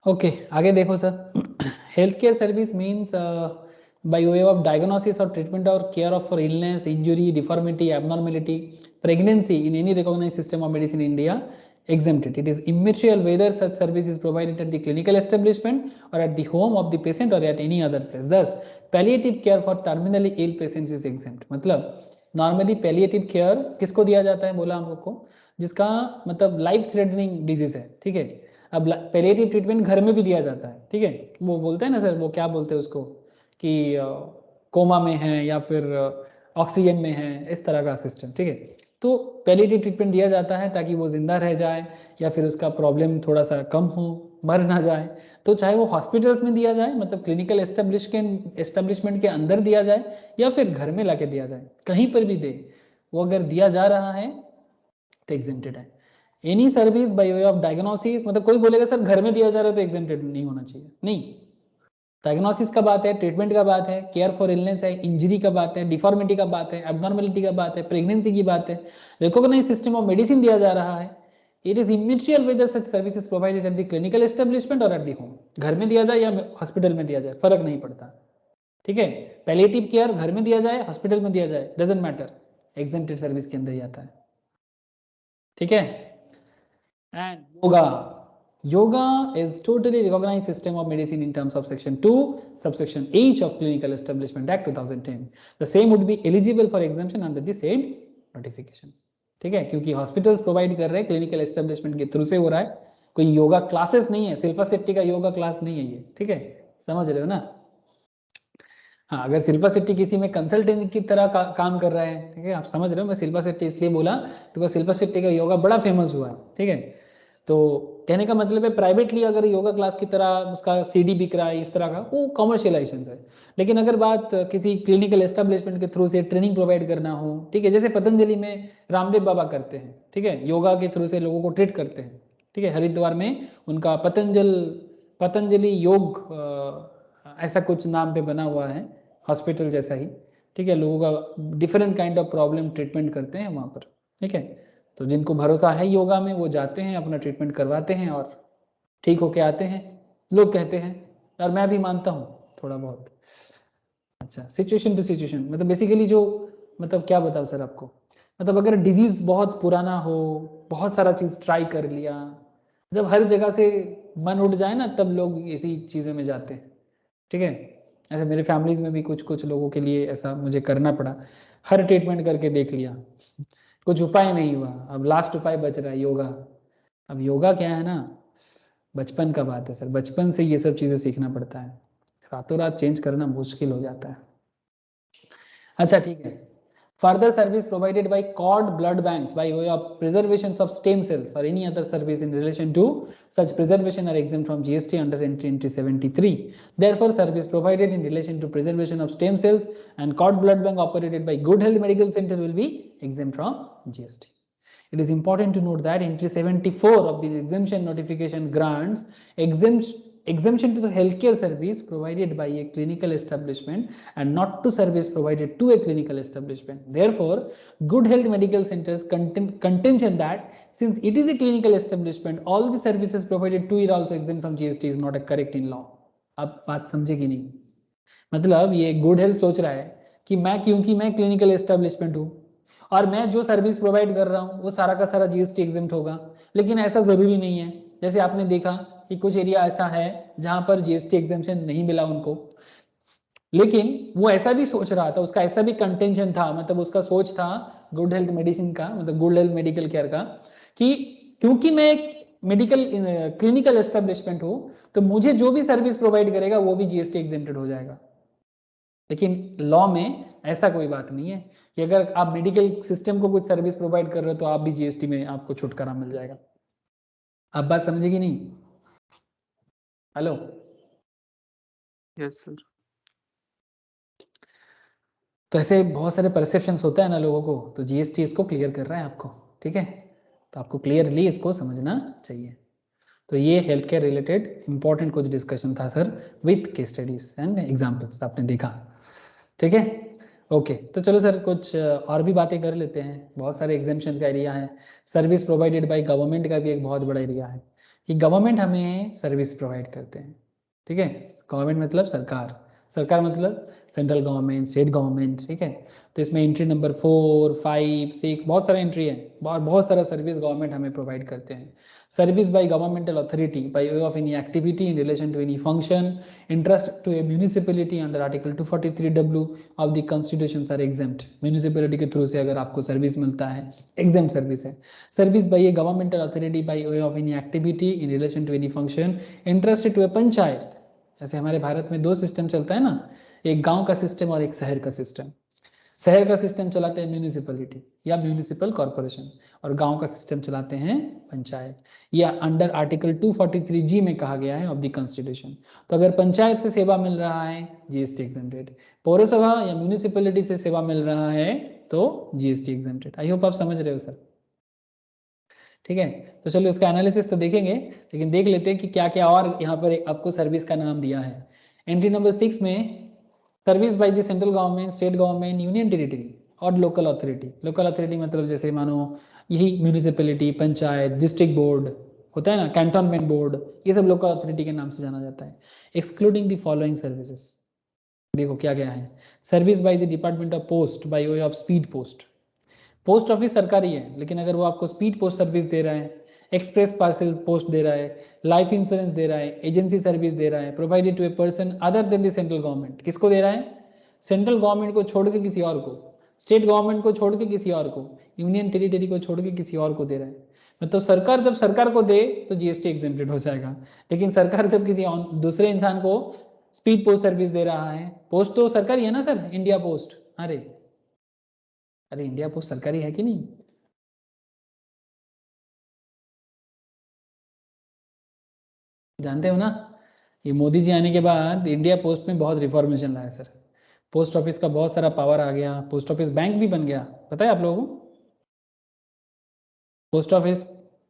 ओके आगे देखो sir. Health care service means by way of diagnosis or treatment or care of for illness, injury, deformity, abnormality, pregnancy in any recognized system of medicine in India, exempted. It is immaterial whether such service is provided at the clinical establishment or at the home of the patient or at any other place. Thus, palliative care for terminally ill patients is exempt. मतलब normally palliative care किसको दिया जाता है, बोला हम लोग को, जिसका मतलब लाइफ थ्रेटनिंग डिजीज है, ठीक है। अब पैलिएटिव ट्रीटमेंट घर में भी दिया जाता है, ठीक है। वो बोलते हैं ना सर, वो क्या बोलते हैं उसको कि कोमा में है या फिर ऑक्सीजन में है, इस तरह का सिस्टम, ठीक है। तो पैलिएटिव ट्रीटमेंट दिया जाता है ताकि वो जिंदा रह जाए या फिर उसका प्रॉब्लम थोड़ा सा कम हो, मर ना जाए। तो चाहे वो हॉस्पिटल्स में दिया जाए, मतलब क्लिनिकल एस्टेब्लिशमेंट के अंदर दिया जाए या फिर घर में लाके दिया जाए, कहीं पर भी दे, वो अगर दिया जा रहा है तो एग्जेम्प्टेड है। Any service by way of diagnosis, मतलब कोई बोलेगा सर घर में दिया जा रहा है तो एग्जेम्प्टेड नहीं होना चाहिए, नहीं। डायग्नोसिस का बात है, ट्रीटमेंट का बात है, केयर फॉर इलनेस है, इंजरी का बात है, डिफॉर्मिटी का बात है, एबनॉर्मेलिटी का बात है, प्रेगनेंसी की बात है, रिकॉग्नाइज सिस्टम ऑफ मेडिसिन दिया जा रहा है। It is immaterial whether such services provided at the clinical establishment or at the home, घर में दिया जाए या हॉस्पिटल में दिया जाए, फर्क नहीं पड़ता, ठीक है। पैलिएटिव केयर घर में दिया जाए, हॉस्पिटल में दिया जाए, डजंट मैटर, एग्जेम्प्टेड सर्विस के अंदर ही आता है, ठीक है। And Yoga is totally recognized system of medicine in terms of section 2 subsection H of Clinical Establishment Act 2010. The same would be eligible for exemption under the said notification. ठीक है, क्योंकि hospitals provide कर रहे हैं, clinical establishment के through से हो रहा है, कोई योगा क्लासेस नहीं है, शिल्पा शेट्टी का योगा क्लास नहीं है ये, ठीक है, समझ रहे हो ना। हाँ, अगर शिल्पा शेट्टी किसी में कंसल्टेंट की तरह काम कर रहा है, ठीक है, आप समझ रहे हो, मैं शिल्पा शेट्टी इसलिए बोला बिकॉज शिल्पा शेट्टी का योगा बड़ा फेमस हुआ है, ठीक है। तो कहने का मतलब है प्राइवेटली अगर योगा क्लास की तरह उसका सीडी बिक रहा है इस तरह का, वो कॉमर्शियलाइजेशन है। लेकिन अगर बात किसी क्लिनिकल एस्टेब्लिशमेंट के थ्रू से ट्रेनिंग प्रोवाइड करना हो, ठीक है, जैसे पतंजलि में रामदेव बाबा करते हैं, ठीक है, योगा के थ्रू से लोगों को ट्रीट करते हैं, ठीक है, हरिद्वार में उनका पतंजलि योग ऐसा कुछ नाम पे बना हुआ है, हॉस्पिटल जैसा ही, ठीक है, लोगों का different kind of problem treatment करते हैं वहाँ पर, ठीक है। तो जिनको भरोसा है योगा में वो जाते हैं, अपना ट्रीटमेंट करवाते हैं और ठीक होके आते हैं, लोग कहते हैं, और मैं भी मानता हूँ थोड़ा बहुत। अच्छा, सिचुएशन टू सिचुएशन, मतलब बेसिकली जो, मतलब क्या बताओ सर आपको, मतलब अगर डिजीज बहुत पुराना हो, बहुत सारा चीज़ ट्राई कर लिया, जब हर जगह से मन उठ जाए ना तब लोग इसी चीज़ों में जाते हैं, ठीक है। ऐसे मेरे फैमिलीज में भी कुछ लोगों के लिए ऐसा मुझे करना पड़ा, हर ट्रीटमेंट करके देख लिया, कुछ उपाय नहीं हुआ, अब लास्ट उपाय बच रहा है योगा। अब योगा क्या है ना, बचपन का बात है सर, बचपन से ये सब चीज़ें सीखना पड़ता है, रातों रात चेंज करना मुश्किल हो जाता है। अच्छा ठीक है, further service provided by cord blood banks by way of preservation of stem cells or any other service in relation to such preservation are exempt from GST under entry 73. Therefore, service provided in relation to preservation of stem cells and cord blood bank operated by Good Health Medical Center will be exempt from GST. It is important to note that entry 74 of the exemption notification grants exemption to the healthcare service provided by a clinical establishment and not to service provided to a clinical establishment. Therefore, Good Health Medical Centers contention that since it is a clinical establishment, all the services provided to it also exempt from GST is not a correct in law. अब बात समझे कि नहीं, मतलब ये good health सोच रहा है कि मैं, क्योंकि मैं क्लिनिकल एस्टेब्लिशमेंट हूँ और मैं जो सर्विस प्रोवाइड कर रहा हूँ वो सारा का सारा जीएसटी एग्जेम्प्ट होगा, लेकिन ऐसा जरूरी नहीं है। जैसे आपने देखा कि कुछ एरिया ऐसा है जहां पर जीएसटी एग्जेम्पशन नहीं मिला उनको, लेकिन वो ऐसा भी सोच रहा था, उसका ऐसा भी कंटेंशन था, मतलब उसका सोच था गुड हेल्थ मेडिसिन का, मतलब गुड हेल्थ मेडिकल केयर का, कि क्योंकि मैं एक मेडिकल क्लिनिकल एस्टेब्लिशमेंट हूं तो मुझे जो भी सर्विस प्रोवाइड करेगा वो भी जीएसटी एग्जेम्प्टेड हो जाएगा। लेकिन लॉ में ऐसा कोई बात नहीं है कि अगर आप मेडिकल सिस्टम को कुछ सर्विस प्रोवाइड कर रहे हो तो आप भी जीएसटी में आपको छुटकारा मिल जाएगा। आप बात समझेगी नहीं? Hello, yes sir. तो ऐसे बहुत सारे परसेप्शंस होता है ना लोगों को, तो जीएसटी इसको क्लियर कर रहा है आपको, ठीक है, तो आपको क्लियरली इसको समझना चाहिए। तो ये हेल्थ केयर रिलेटेड इंपॉर्टेंट कुछ डिस्कशन था sir, with case studies and examples आपने देखा, ठीक है। ओके, तो चलो सर कुछ और भी बातें कर लेते हैं। बहुत सारे एग्जाम्पशन का एरिया है, सर्विस प्रोवाइडेड बाय गवर्नमेंट का भी एक बहुत बड़ा एरिया है कि गवर्नमेंट हमें सर्विस प्रोवाइड करते हैं, ठीक है। गवर्नमेंट मतलब सरकार, सरकार मतलब सेंट्रल गवर्नमेंट, स्टेट गवर्नमेंट, ठीक है। तो इसमें एंट्री नंबर 4, 5, 6 बहुत सारा एंट्री है, बहुत सारा सर्विस गवर्नमेंट हमें प्रोवाइड करते हैं। Service by governmental authority by way of any activity in relation to any function interest to a municipality under article 243W of the constitution are exempt. Municipality के through से अगर आपको service मिलता है, exempt service है। Service by a governmental authority by way of any activity in relation to any function interested to a panchayat. ऐसे हमारे भारत में 2 सिस्टम चलता है ना, एक गांव का सिस्टम और एक शहर का सिस्टम। शहर का सिस्टम चलाते हैं म्यूनिसिपैलिटी या म्यूनिसिपल कॉर्पोरेशन, और गांव का सिस्टम चलाते हैं पंचायत। या अंडर आर्टिकल 243G में कहा गया है ऑफ द कॉन्स्टिट्यूशन। तो अगर पंचायत से सेवा मिल रहा है जीएसटी एग्जेम्प्टेड, पौरसभा या म्यूनिसिपैलिटी से सेवा मिल रहा है तो जीएसटी एग्जेम्प्टेड। आई होप आप समझ रहे हो सर, ठीक है। तो चलो इसका एनालिसिस तो देखेंगे, लेकिन देख लेते हैं कि क्या क्या और यहाँ पर आपको सर्विस का नाम दिया है। एंट्री नंबर 6 में service bye the central government, state government, union territory और लोकल अथॉरिटी। लोकल अथॉरिटी मतलब जैसे मानो यही म्यूनिसिपैलिटी, पंचायत, डिस्ट्रिक्ट बोर्ड होता है ना, कैंटोनमेंट बोर्ड, ये सब लोकल अथॉरिटी के नाम से जाना जाता है। एक्सक्लूडिंग द फॉलोइंग सर्विसेज, देखो क्या क्या है। Service by the department of post bye way of speed post. Post office सरकारी है, लेकिन अगर वो आपको स्पीड पोस्ट सर्विस दे रहा है, एक्सप्रेस पार्सल पोस्ट दे रहा है, लाइफ इंश्योरेंस दे रहा है, एजेंसी सर्विस दे रहा है, provided to a person other than the central government. किसको दे रहा है? सेंट्रल गवर्नमेंट को छोड़ के किसी और को, स्टेट गवर्नमेंट को छोड़ के किसी और को, यूनियन टेरिटरी को छोड़ के किसी और को दे रहा है। मतलब सरकार जब सरकार को दे तो जीएसटी एग्जेम्प्टेड हो जाएगा, लेकिन सरकार जब किसी दूसरे इंसान को स्पीड पोस्ट सर्विस दे रहा है, पोस्ट तो सरकारी है ना सर, इंडिया पोस्ट, अरे इंडिया पोस्ट सरकारी है कि नहीं? जानते हो ना, ये मोदी जी आने के बाद इंडिया पोस्ट में बहुत रिफॉर्मेशन लाया सर। पोस्ट ऑफिस का बहुत सारा पावर आ गया, पोस्ट ऑफिस बैंक भी बन गया, पता है आप लोगों को? पोस्ट ऑफिस,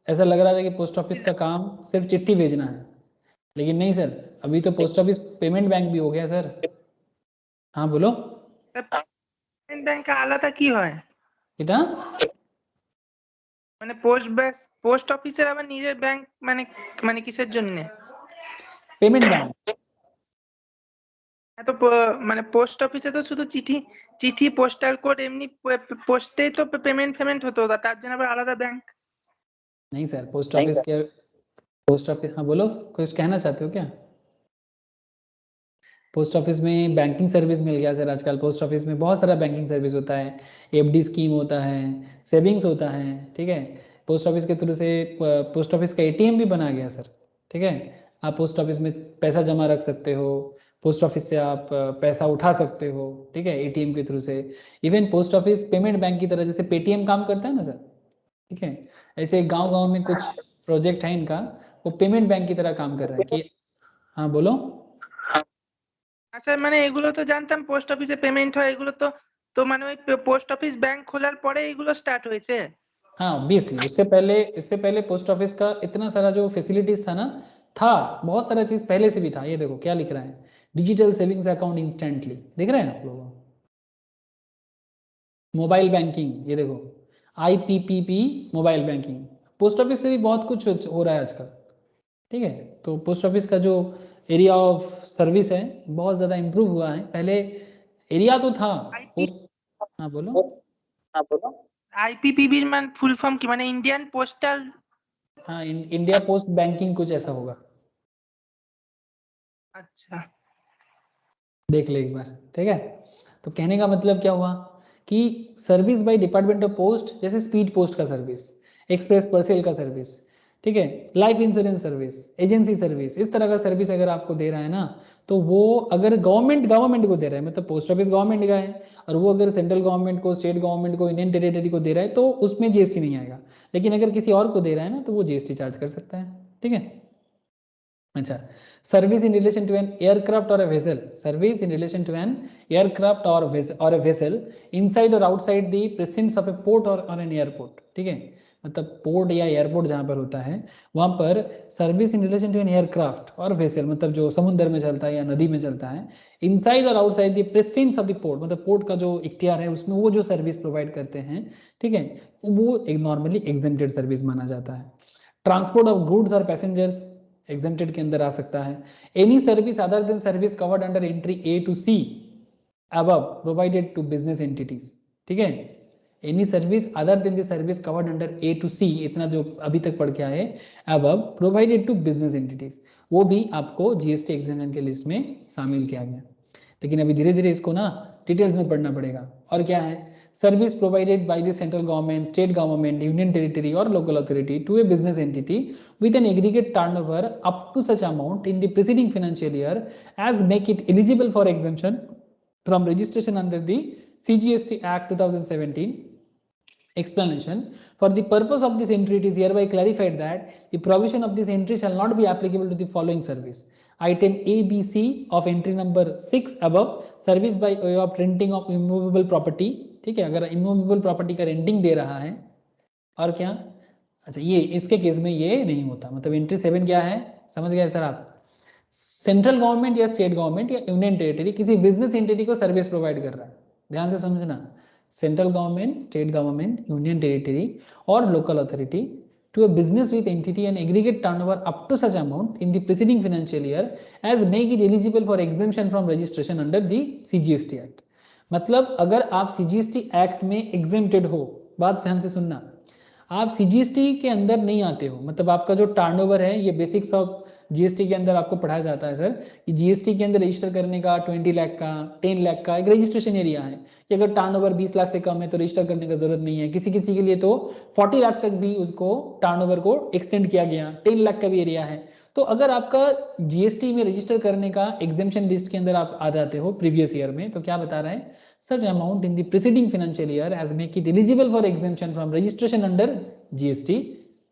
ऐसा लग रहा था कि पोस्ट ऑफिस का काम सिर्फ चिट्ठी भेजना है, लेकिन नहीं सर, अभी तो पोस्ट ऑफिस पेमेंट बैंक भी हो गया सर। हाँ बोलो। बैंक का আলাদা কি হয়? এটা মানে পোস্ট অফিসের আবার নিজের ব্যাংক মানে মানে কিসের জন্য? Payment bank. তো মানে পোস্ট অফিসে তো শুধু চিঠি পোস্টাল কোড এমনি পোস্টেই তো পেমেন্ট হতো, তার জন্য আবার আলাদা ব্যাংক? नहीं सर, पोस्ट ऑफिस, हाँ बोलो, कुछ कहना चाहते हो क्या? पोस्ट ऑफिस में बैंकिंग सर्विस मिल गया सर आजकल। पोस्ट ऑफिस में बहुत सारा बैंकिंग सर्विस होता है, एफडी स्कीम होता है, सेविंग्स होता है, ठीक है। पोस्ट ऑफिस के थ्रू से पोस्ट ऑफिस का एटीएम भी बना गया सर, ठीक है। आप पोस्ट ऑफिस में पैसा जमा रख सकते हो, पोस्ट ऑफिस से आप पैसा उठा सकते हो, ठीक है, एटीएम के थ्रू से। Even post office payment bank की तरह, जैसे पेटीएम काम करता है ना सर, ठीक है, ऐसे गांव में कुछ प्रोजेक्ट है इनका, वो पेमेंट बैंक की तरह काम कर रहा है कि, हाँ बोलो। স্যার মানে এগুলো তো জানতাম পোস্ট অফিসে পেমেন্ট হয়, এগুলো তো তো মানে ওই পোস্ট অফিস ব্যাংক খোলার পরে এগুলো স্টার্ট হয়েছে। हाँ ऑब्वियसली, इससे पहले पोस्ट ऑफिस का इतना सारा जो फैसिलिटीज था ना, बहुत सारा चीज पहले से भी था। ये देखो क्या लिख रहा है, डिजिटल सेविंग्स अकाउंट इंस्टेंटली, देख रहे हैं आप लोग? मोबाइल बैंकिंग, ये देखो IPPB mobile banking. Post office से भी बहुत कुछ हो रहा है आजकल, ठीक है। तो पोस्ट ऑफिस का जो एरिया ऑफ सर्विस है बहुत ज़्यादा इम्प्रूव हुआ है। पहले एरिया तो था हाँ बोलो। IPPB मान फुल फॉर्म की माने इंडियन पोस्टल, हाँ इंडिया पोस्ट बैंकिंग कुछ ऐसा होगा। अच्छा देख ले एक बार, ठीक है। तो कहने का मतलब क्या हुआ कि service by department of post, जैसे स्पीड पोस्ट का सर्विस, एक्सप्रेस पार्सल का सर्विस, ठीक है, life insurance service, agency service, इस तरह का सर्विस अगर आपको दे रहा है ना, तो वो अगर गवर्नमेंट को दे रहा है, मतलब पोस्ट ऑफिस गवर्नमेंट का है, और वो अगर सेंट्रल गवर्नमेंट को, स्टेट गवर्नमेंट को, यूनियन टेरिटरी को दे रहा है तो उसमें जीएसटी नहीं आएगा। लेकिन अगर किसी और को दे रहा है ना तो वो जीएसटी चार्ज कर सकता है, ठीक है। अच्छा, service in relation to an aircraft और a vessel, service in relation to an aircraft और ए वेसल इनसाइड और outside the precedence of a port और एन एयरपोर्ट, ठीक है। मतलब पोर्ट या एयरपोर्ट जहाँ पर होता है वहाँ पर service in relation to an aircraft or vessel, मतलब जो समुद्र में चलता है या नदी में चलता है, इनसाइड और outside the precedence of the port, मतलब पोर्ट का जो इख्तियार है उसमें वो जो सर्विस प्रोवाइड करते हैं, ठीक है, वो एक नॉर्मली एग्जेम्प्टेड सर्विस माना जाता है। ट्रांसपोर्ट ऑफ गुड्स और पैसेंजर्स, एग्जेम्प्टेड के अंदर आ सकता है। Any service other than service covered under entry A to C above provided to business entities, ठीक है। Any service other than the service covered under A to C, इतना जो अभी तक पढ़ के आए, above provided to business entities, वो भी आपको जीएसटी एग्जामिनेशन के लिस्ट में शामिल किया गया। लेकिन अभी धीरे धीरे इसको ना डिटेल्स में पढ़ना पड़ेगा। और क्या है, service provided by the central government, state government, union territory और local authority to a business entity with an aggregate turnover up to such amount in the preceding financial year as make it eligible for exemption from registration under the CGST Act 2017. Explanation: for the purpose of this entry, it is hereby clarified that the provision of this entry shall not be applicable to the following service. Item A, B, C of entry number 6 above, service by way of renting of immovable property, ठीक है। अगर immovable property का renting दे रहा है, और क्या, अच्छा ये इसके केस में ये नहीं होता। मतलब एंट्री 7 क्या है, समझ गए सर आप? सेंट्रल गवर्नमेंट या स्टेट गवर्नमेंट या यूनियन टेरिटरी किसी बिजनेस एंटिटी को सर्विस प्रोवाइड कर रहा है, ध्यान से समझना। Central government, state government, union territory और local authority to a business with entity and aggregate turnover up to such amount in the preceding financial year as make it eligible for exemption from registration under the CGST Act. मतलब अगर आप CGST Act में exempted हो, बात ध्यान से सुनना, आप CGST के अंदर नहीं आते हो, मतलब आपका जो टर्नओवर है, ये बेसिक्स ऑफ GST के अंदर आपको पढ़ाया जाता है सर कि GST के अंदर रजिस्टर करने का 20 लाख का, 10 लाख का एक रजिस्ट्रेशन एरिया है कि अगर टर्नओवर 20 लाख से कम है तो रजिस्टर करने का जरूरत नहीं है। किसी किसी के लिए तो 40 लाख तक भी उसको टर्नओवर को एक्सटेंड किया गया, 10 लाख का भी एरिया है। तो अगर आपका GST में रजिस्टर करने का एग्जेम्पशन लिस्ट के अंदर आप आ जाते हो प्रीवियस ईयर में, तो क्या बता रहे हैं, such amount in the preceding financial year as make it eligible for exemption from registration under GST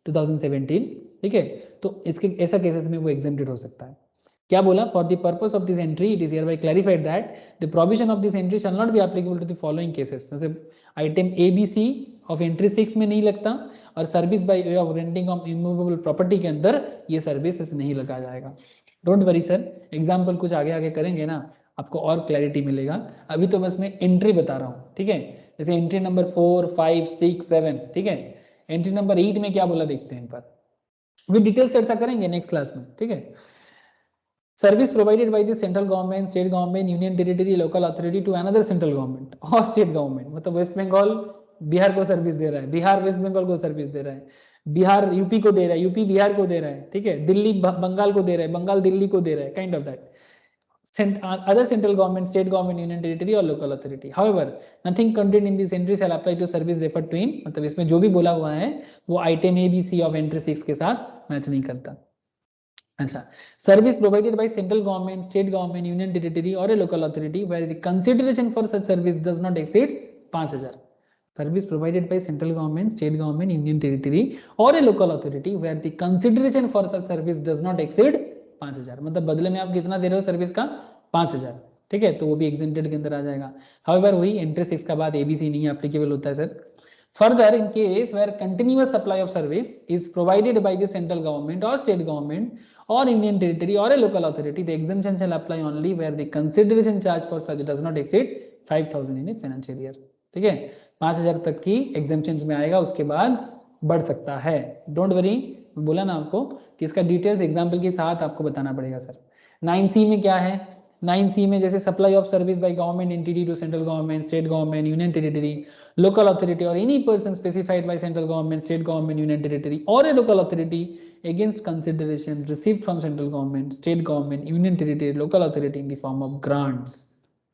2017, ठीक है। तो इसके ऐसा केसेस में वो exempted हो सकता है। क्या बोला, for the purpose of this entry it is hereby clarified that the provision of this entry shall not be applicable to the following cases। जैसे आइटम ABC of entry 6 में नहीं लगता, और service by way of renting of immovable property के अंदर ये service नहीं लगा जाएगा। डोंट वरी सर, एग्जाम्पल कुछ आगे आगे करेंगे ना, आपको और क्लैरिटी मिलेगा। अभी तो बस मैं एंट्री बता रहा हूँ, ठीक है। जैसे एंट्री नंबर 4, 5, 6, 7, ठीक है। एंट्री नंबर 8 में क्या बोला देखते हैं, इन पर भी डिटेल्स चर्चा करेंगे नेक्स्ट क्लास में, ठीक है। Service provided by the central government, state government, union territory, local authority to another central government और स्टेट गवर्नमेंट। मतलब वेस्ट बंगाल बिहार को सर्विस दे रहा है, बिहार वेस्ट बंगाल को सर्विस दे रहा है, बिहार यूपी को दे रहा है, यूपी बिहार को दे रहा है, ठीक है। दिल्ली बंगाल को दे रहा है, बंगाल दिल्ली को दे रहा है, kind of that. Other central government, state government, union territory or local authority. However, nothing contained in this entry shall apply to service referred to in, मतलब इसमें जो भी बोला हुआ है वो आइटम ABC of entry 6 के साथ मैच नहीं करता। अच्छा, service provided by central government, state government, union territory और a local authority where the consideration for such service does not exceed 5000। Service provided by central government, state government, union territory और a local authority where the consideration for such service does not exceed 5000, मतलब बदले में आप कितना दे रहे हो service का, 5000, ठीक है। तो वो भी एग्जेम्प्टेड के अंदर आ जाएगा। हाउएवर वही एंट्री 6 का बाद ABC नहीं एप्लीकेबल होता है sir. Further in case where continuous supply of service is provided by the central government और state government or union territory और a local authority, the exemption shall apply only where the consideration charge for such does not exceed 5000 in a financial year, ठीक है। 5000 तक की exemption में आएगा, उसके बाद बढ़ सकता है। डोंट वरी, बोला ना आपको कि इसका डिटेल्स एग्जाम्पल के साथ आपको बताना पड़ेगा सर। 9C में क्या है, 9C में जैसे supply of service by government entity to central government, state government, union territory, local authority और any person specified by central government, state government, union territory और a local authority against consideration received from central government, state government, union territory, local authority in the form of grants,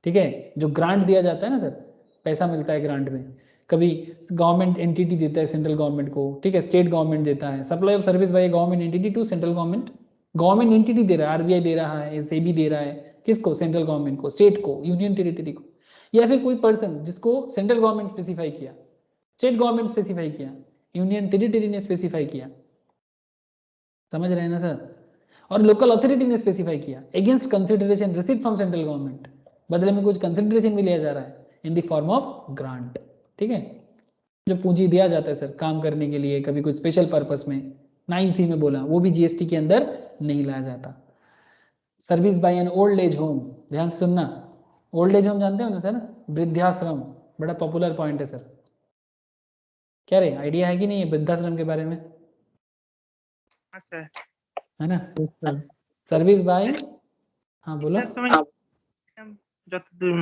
ठीक है। जो grant दिया जाता है ना sir, पैसा मिलता है ग्रांट में, कभी गवर्नमेंट एंटिटी देता है सेंट्रल गवर्नमेंट को, ठीक है, स्टेट गवर्नमेंट देता है। Supply of service by government entity to central government, government entity दे रहा है, RBI दे रहा है, SAB दे रहा है, किसको, सेंट्रल गवर्नमेंट को, स्टेट को, यूनियन टेरिटरी को, या फिर कोई पर्सन जिसको सेंट्रल गवर्नमेंट स्पेसिफाई किया, स्टेट गवर्नमेंट स्पेसिफाई किया, यूनियन टेरिटरी ने स्पेसिफाई किया, समझ रहे हैं ना सर, और लोकल अथॉरिटी ने स्पेसिफाई किया against consideration received from central government, बदले में कुछ कंसिडरेशन भी लिया जा रहा है इन द फॉर्म ऑफ ग्रांट, ठीक है। जो पूंजी दिया जाता है सर काम करने के लिए, कभी कुछ स्पेशल पर्पस में, 9C में बोला, वो भी GST के अंदर नहीं लाया जाता। Service by an old age home, ध्यान से सुनना, ओल्ड एज होम जानते हो ना सर, वृद्धाश्रम, बड़ा पॉपुलर पॉइंट है सर। क्या रे, आइडिया है कि नहीं है वृद्धाश्रम के बारे में? हाँ सर। है ना। सर्विस बाय, हाँ बोलो, যতদূর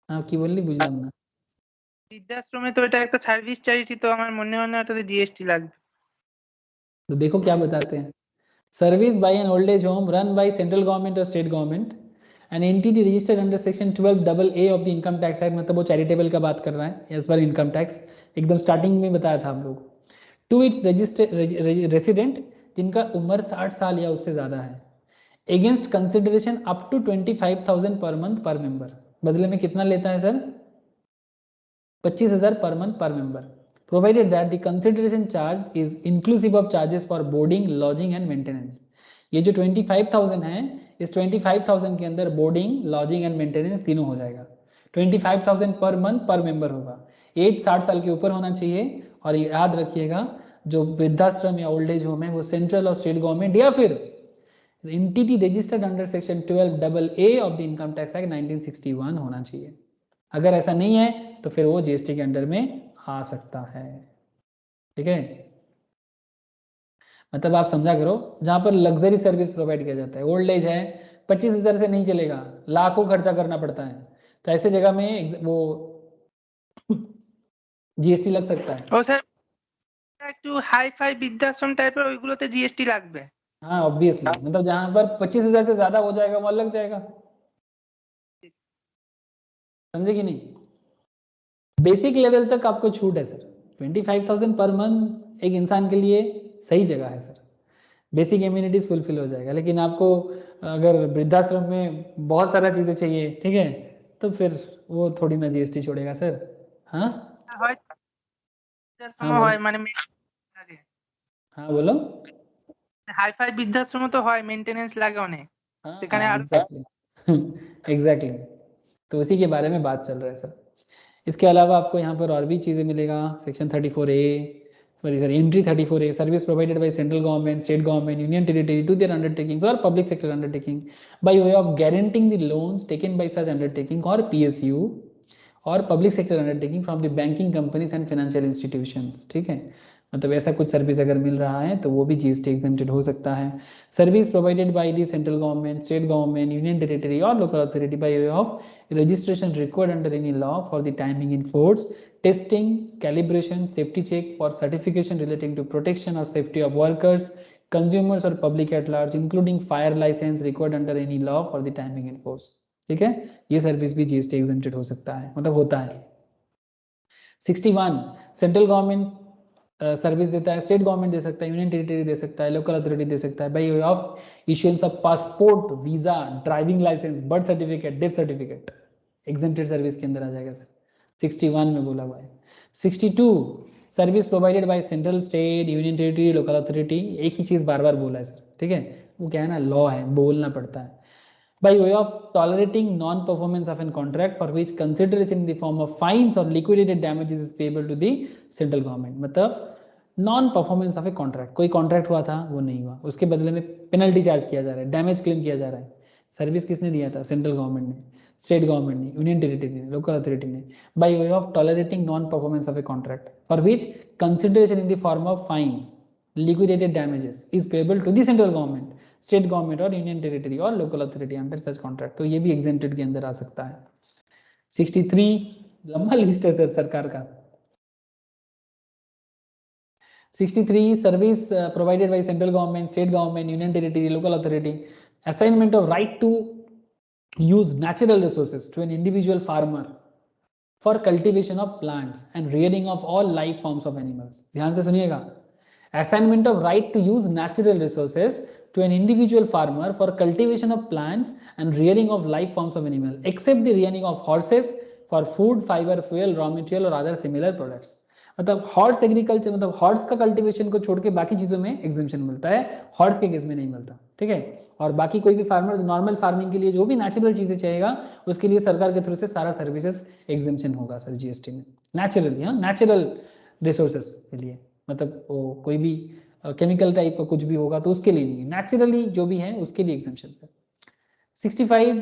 हाँ কি বললি বুঝলাম না। বৃদ্ধাশ্রমে তো এটা একটা সার্ভিস চ্যারিটি, তো আমার মনে হয় না ওটাতে জিএসটি লাগবে। तो देखो क्या बताते हैं, service by an old age home run by central government और state government an entity registered under section 12AA of the income tax act, मतलब वो चैरिटेबल का बात कर रहा है एज पर इनकम टैक्स, एकदम स्टार्टिंग में बताया था हम लोग। टू इट्स रजिस्टर्ड रेसिडेंट जिनका उम्र 60 साल या उससे ज़्यादा है, against consideration up to 25,000 per month पर मेंबर, बदले में कितना लेता है सर, 25,000 पर मंथ पर member, provided that the consideration charge is inclusive of charges for boarding lodging and maintenance. ये जो 25,000 है, इस 25,000 के अंदर बोर्डिंग लॉजिंग एंड मेंटेनेंस तीनों हो जाएगा। 25,000 पर मंथ पर मेंबर होगा, एज 60 साल के ऊपर होना चाहिए, और याद रखिएगा जो वृद्धाश्रम या ओल्ड एज होम है वो सेंट्रल और स्टेट गवर्नमेंट या फिर entity registered under section 12AA of the income tax act 1961 होना चाहिए। अगर ऐसा नहीं है तो फिर वो जीएसटी के अंडर में आ सकता है। ठीक है, मतलब आप समझा करो, जहां पर लग्जरी सर्विस प्रोवाइड किया जाता है, ओल्ड एज है, 25,000 से नहीं चलेगा, लाखों खर्चा करना पड़ता है, तो ऐसे जगह में वो जीएसटी लग सकता है। ও স্যার একটু হাই ফাই বৃদ্ধাশ্রম টাইপের ওইগুলোতে জিএসটি লাগবে। हाँ ऑब्वियसली, मतलब जहां पर 25,000 से ज्यादा हो जाएगा वहां लग जाएगा, समझे कि नहीं। बेसिक लेवल तक आपको छूट है सर, 25,000 पर मंथ एक इंसान के लिए सही जगह है सर, बेसिक इम्यूनिटीज फुलफिल हो जाएगा। लेकिन आपको अगर वृद्धाश्रम में बहुत सारा चीजें चाहिए, ठीक है, तो फिर वो थोड़ी ना जीएसटी छोड़ेगा सर। हाँ হয় हाँ বৃদ্ধাশ্রম बोलो, হয় মানে লাগে, हाँ बोलो, হাই ফাই বৃদ্ধাশ্রম তো হয়, মেইনটেনেন্স লাগে অনেক, সেখানে हाँ আর एग्जैक्टली एग्जैक्टली, तो उसी के बारे में बात चल रहा है सर। इसके अलावा आपको यहाँ पर और भी चीज़ें मिलेगा, section 34A, sorry entry 34A, service provided by central government, state government, union territory to their undertakings और public sector undertaking by way of guaranteeing the loans taken by such undertaking और पीएसयू और public sector undertaking from the banking companies and financial institutions. ठीक है, मतलब ऐसा कुछ service अगर मिल रहा है तो वो भी जीएसटी एग्जेम्प्टेड हो सकता है। Service provided by the central government, state government, union territory और local authority by way of registration required under any law for the timing in force, testing, calibration, safety check for certification relating to protection or safety of workers, consumers or public at large, including fire license required under any law for the timing in force। ठीक है, ये service भी GST exempted हो सकता है, मतलब होता है। 61 सेंट्रल गवर्नमेंट सर्विस देता है, स्टेट गवर्नमेंट दे सकता है, यूनियन टेरिटरी दे सकता है, लोकल अथॉरिटी दे सकता है by way of issuance of passport, visa, driving licence, birth certificate, death certificate, exempted service के अंदर आ जाएगा सर, 61 में बोला हुआ है। 62 service provided by central, state, union territory, local authority, एक ही चीज बार बार बोला है सर, ठीक है, वो क्या है ना, लॉ है, बोलना पड़ता है। by way of tolerating non-performance of a contract for which consideration in the form of fines or liquidated damages is payable to the central government। मतलब non performance of a contract, कोई contract हुआ था वो नहीं हुआ, उसके बदले में पेनल्टी चार्ज किया जा रहा है, डैमेज क्लेम किया जा रहा है। सर्विस किसने दिया था, सेंट्रल गवर्नमेंट ने, स्टेट गवर्नमेंट ने, यूनियन टेरिटरी ने, लोकल अथॉरिटी ने, by way of tolerating non performance of a contract for which consideration in the form of fines, liquidated damages is payable to the central government, state government or union territory और local authority under such contract, तो ये भी exempted के अंदर आ सकता है। 63 लंबा लिस्ट है सर सरकार का। 63 service provided by central government, state government, union territory, local authority, assignment of right to use natural resources to an individual farmer for cultivation of plants and rearing of all life forms of animals. ध्यान से सुनिएगा, assignment of right to use natural resources to an individual farmer for cultivation of plants and rearing of life forms of animal except the rearing of horses for food, fiber, fuel, raw material और other similar products। मतलब horse agriculture, मतलब horse का cultivation को छोड़ के बाकी चीजों में एग्जेम्पशन मिलता है, हॉर्स के केस में नहीं मिलता, ठीक है। और बाकी कोई भी फार्मर्स नॉर्मल फार्मिंग के लिए जो भी नेचुरल चीजें चाहिएगा उसके लिए सरकार के थ्रू से सारा सर्विसेज एग्जेम्पशन होगा सर जीएसटी में, नेचुरली, हाँ नेचुरल रिसोर्सेज के लिए, मतलब वो कोई भी केमिकल टाइप का कुछ भी होगा तो उसके लिए नहीं, नेचुरली जो भी है उसके लिए एग्जेम्पशन है। 65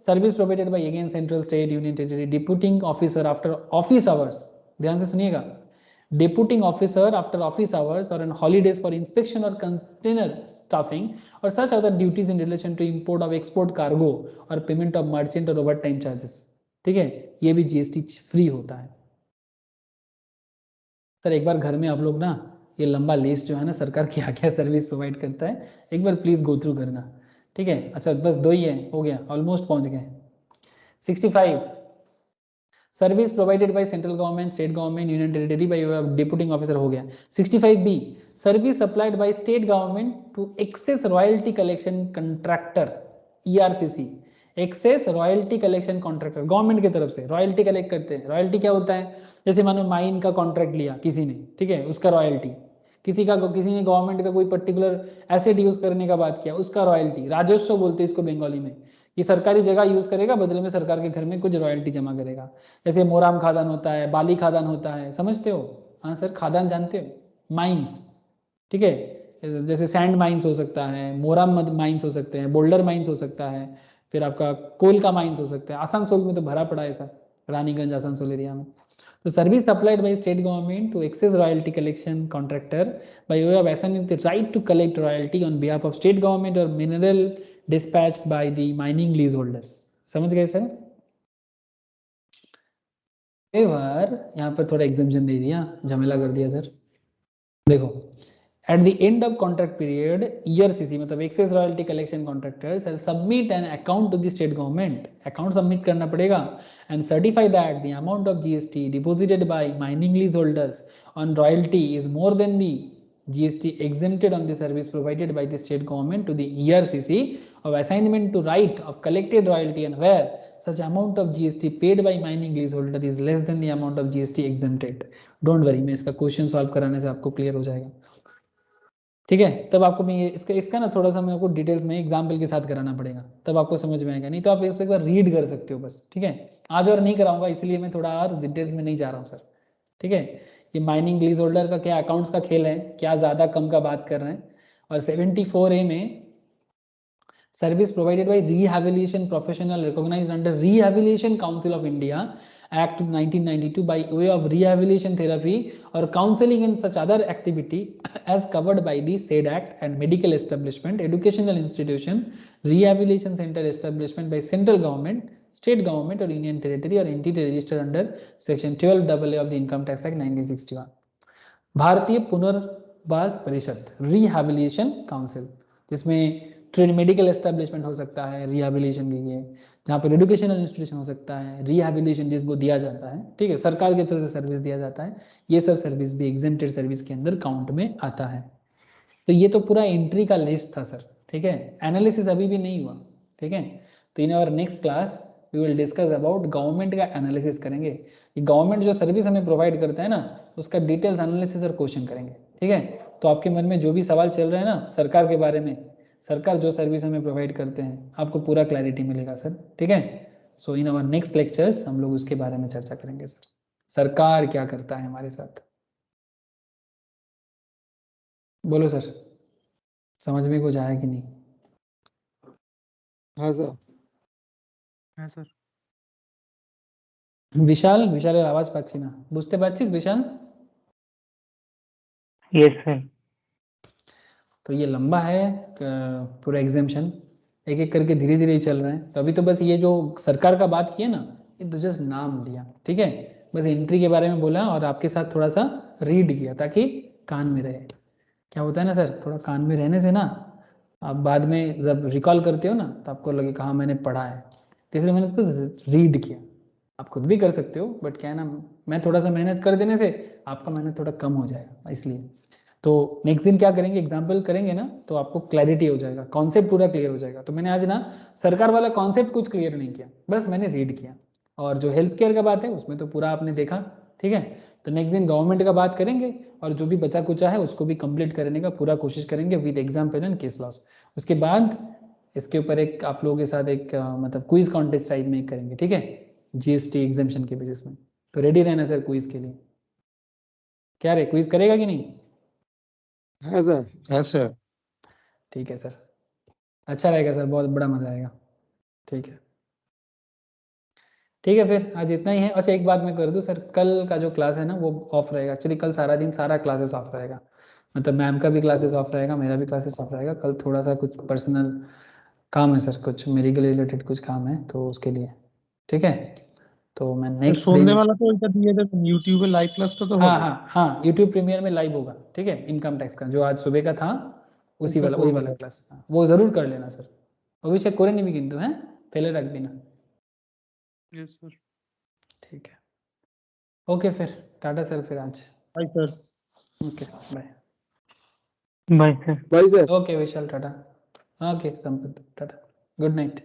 service provided by again central, state, union territory, deputing officer after office hours, ध्यान से सुनिएगा, deputing officer after office hours or on holidays for inspection or container staffing or such other duties in relation to import of export cargo or payment of merchant or overtime charges. ठीक है, ये भी GST free होता है sir. एक बार घर में आप लोग ना ये लंबा लिस्ट जो है ना सरकार क्या क्या सर्विस प्रोवाइड करता है एक बार प्लीज गो थ्रू करना, ठीक है। अच्छा बस 2 ही है, हो गया, ऑलमोस्ट पहुंच गए। 65 service provided by central government, state government, union territory by deputing officer, हो गया। 65B service supplied by state government to excess royalty collection contractor ERCC, excess royalty collection contractor, government की तरफ से रॉयल्टी कलेक्ट करते हैं। Royalty क्या होता है, जैसे मानो माइन का कॉन्ट्रैक्ट लिया किसी ने, ठीक है, उसका रॉयल्टी, किसी ने गवर्नमेंट का कोई पर्टिकुलर एसेट यूज करने का बात किया, उसका रॉयल्टी, राजस्व बोलते हैं इसको बंगाली में, कि सरकारी जगह यूज करेगा बदले में सरकार के घर में कुछ रॉयल्टी जमा करेगा। जैसे मोराम खादान होता है, बाली खादान होता है, समझते हो? हाँ सर, खादान जानते हो, माइंस, ठीक है, जैसे सैंड माइंस हो सकता है, मोराम माइंस हो सकते हैं, बोल्डर माइंस हो सकता है, फिर आपका कोल का माइंस हो सकता है। आसनसोल में तो भरा पड़ा है सर, रानीगंज आसनसोल एरिया में। तो service supplied by state government to excess royalty collection contractor by way of assigning the right to collect royalty on behalf of state government or mineral dispatched by the mining leaseholders। समझ गए sir? यहाँ पर थोड़ा exemption दे दिया, झमेला कर दिया sir. देखो, at the end of contract period ERCC मतलब excess royalty collection contractor shall submit an account to the state government, account submit करना पड़ेगा, and certify that the amount of GST deposited by mining leaseholders on royalty is more than the GST exempted on the service provided by the state government to the ERCC of assignment to right of collected royalty, and where such amount of GST paid by mining leaseholder is less than the amount of GST exempted। Don't worry, मैं इसका question solve कराने से आपको clear हो जाएगा, ठीक है। तब आपको मैं ये इसका ना थोड़ा सा मेरे को डिटेल्स में एग्जाम्पल के साथ कराना पड़ेगा, तब आपको समझ में आएगा, नहीं तो आप इसको एक बार रीड कर सकते हो बस, ठीक है। आज और नहीं कराऊंगा, इसलिए मैं थोड़ा और डिटेल्स में नहीं जा रहा हूँ सर, ठीक है। ये माइनिंग लीज होल्डर का क्या अकाउंट्स का खेल है, क्या ज़्यादा कम का बात कर रहे हैं। और 74A में service provided by rehabilitation professional recognised under rehabilitation council of India Act 1992 by way of rehabilitation therapy or counseling and such other activity as covered by the said act, and medical establishment, educational institution, rehabilitation center establishment by central government, state government or union territory or entity registered under section 12AA of the Income Tax Act 1961। भारतीय पुनर्वास परिषद rehabilitation council, जिसमें medical establishment हो सकता है rehabilitation के लिए, जहाँ पर एजुकेशनल इंस्टीट्यूशन हो सकता है, रिहैबिलिटेशन जिसको दिया जाता है, ठीक है, सरकार के थ्रू से सर्विस दिया जाता है, ये सब सर्विस भी एग्जेम्प्टेड सर्विस के अंदर काउंट में आता है। तो ये तो पूरा एंट्री का लिस्ट था सर, ठीक है, एनालिसिस अभी भी नहीं हुआ, ठीक है। तो in our next class we will discuss about government का एनालिसिस करेंगे, कि गवर्नमेंट जो सर्विस हमें प्रोवाइड करता है ना, उसका डिटेल्स एनालिसिस और क्वेश्चन करेंगे, ठीक है। तो आपके मन में जो भी सवाल चल रहे हैं ना सरकार के बारे में, सरकार जो सर्विस हमें प्रोवाइड करते हैं, आपको पूरा क्लैरिटी मिलेगा सर, ठीक है। सो इन आवर नेक्स्ट लेक्चर्स हम लोग उसके बारे में चर्चा करेंगे सर, सरकार क्या करता है हमारे साथ। बोलो सर, समझ में कुछ आया कि नहीं? हाँ सर। हाँ सर। বিশালের আওয়াজ পাচ্ছি না, বুঝতে পারছিস বিশাল? Yes sir. तो ये लंबा है पूरा एग्जाम्शन, एक एक करके धीरे धीरे ही चल रहे हैं। तो अभी तो बस ये जो सरकार का बात किया ना, ये तो जस्ट नाम लिया, ठीक है, बस एंट्री के बारे में बोला और आपके साथ थोड़ा सा रीड किया ताकि कान में रहे। क्या होता है ना सर, थोड़ा कान में रहने से ना आप बाद में जब रिकॉल करते हो ना तो आपको लगे कहाँ मैंने पढ़ा है, तो इसलिए मैंने बस रीड किया। आप खुद भी कर सकते हो, बट क्या है ना, मैं थोड़ा सा मेहनत कर देने से आपका मेहनत थोड़ा कम हो जाएगा, इसलिए। तो नेक्स्ट दिन क्या करेंगे, एग्जाम्पल करेंगे ना, तो आपको क्लैरिटी हो जाएगा, कॉन्सेप्ट पूरा क्लियर हो जाएगा। तो मैंने आज ना सरकार वाला कॉन्सेप्ट कुछ क्लियर नहीं किया, बस मैंने रीड किया। और जो हेल्थ केयर का बात है उसमें तो पूरा आपने देखा, ठीक है। तो नेक्स्ट दिन गवर्नमेंट का बात करेंगे और जो भी बचा कुचा है उसको भी कंप्लीट करने का पूरा कोशिश करेंगे with example and case laws. उसके बाद इसके ऊपर एक आप लोगों के साथ एक मतलब क्विज कॉन्टेस्ट टाइप में करेंगे, ठीक है, जीएसटी एग्जाम्शन के बेसिस में। तो रेडी रहना सर क्विज के लिए। क्या रे, क्विज करेगा कि नहीं? हाँ सर। हाँ सर। ठीक है सर, अच्छा रहेगा सर, बहुत बड़ा मजा आएगा, ठीक है। ठीक है, फिर आज इतना ही है। अच्छा एक बात मैं कर दूं सर, कल का जो क्लास है ना वो ऑफ रहेगा एक्चुअली। कल सारा दिन सारा क्लासेस ऑफ रहेगा, मतलब मैम का भी क्लासेस ऑफ रहेगा, मेरा भी क्लासेस ऑफ रहेगा। कल थोड़ा सा कुछ पर्सनल काम है सर, कुछ मेडिकल रिलेटेड कुछ काम है तो उसके लिए, ठीक है। तो मैं नेक्स्ट दिन, সন্ধ্যেবেলা তো ওইটা দিয়ে দেবেন, ইউটিউবে লাইভ ক্লাসটা তো हाँ হবে। हाँ हाँ यूट्यूब प्रीमियर में लाइव होगा, ठीक है। इनकम टैक्स का जो आज सुबह का था उसी ওটা वाला, वही করবো। वाला क्लास, वो ज़रूर कर लेना सर। অভিষেক করে নিবি কিন্তু, হ্যাঁ ফেলে রাখবি না, यस सर। ठीक है। ओके फिर टाटा सर, फिर आज তাই sir. Okay bye. Bye sir. भाई sir okay Vishal tata, okay Sampat tata, good night.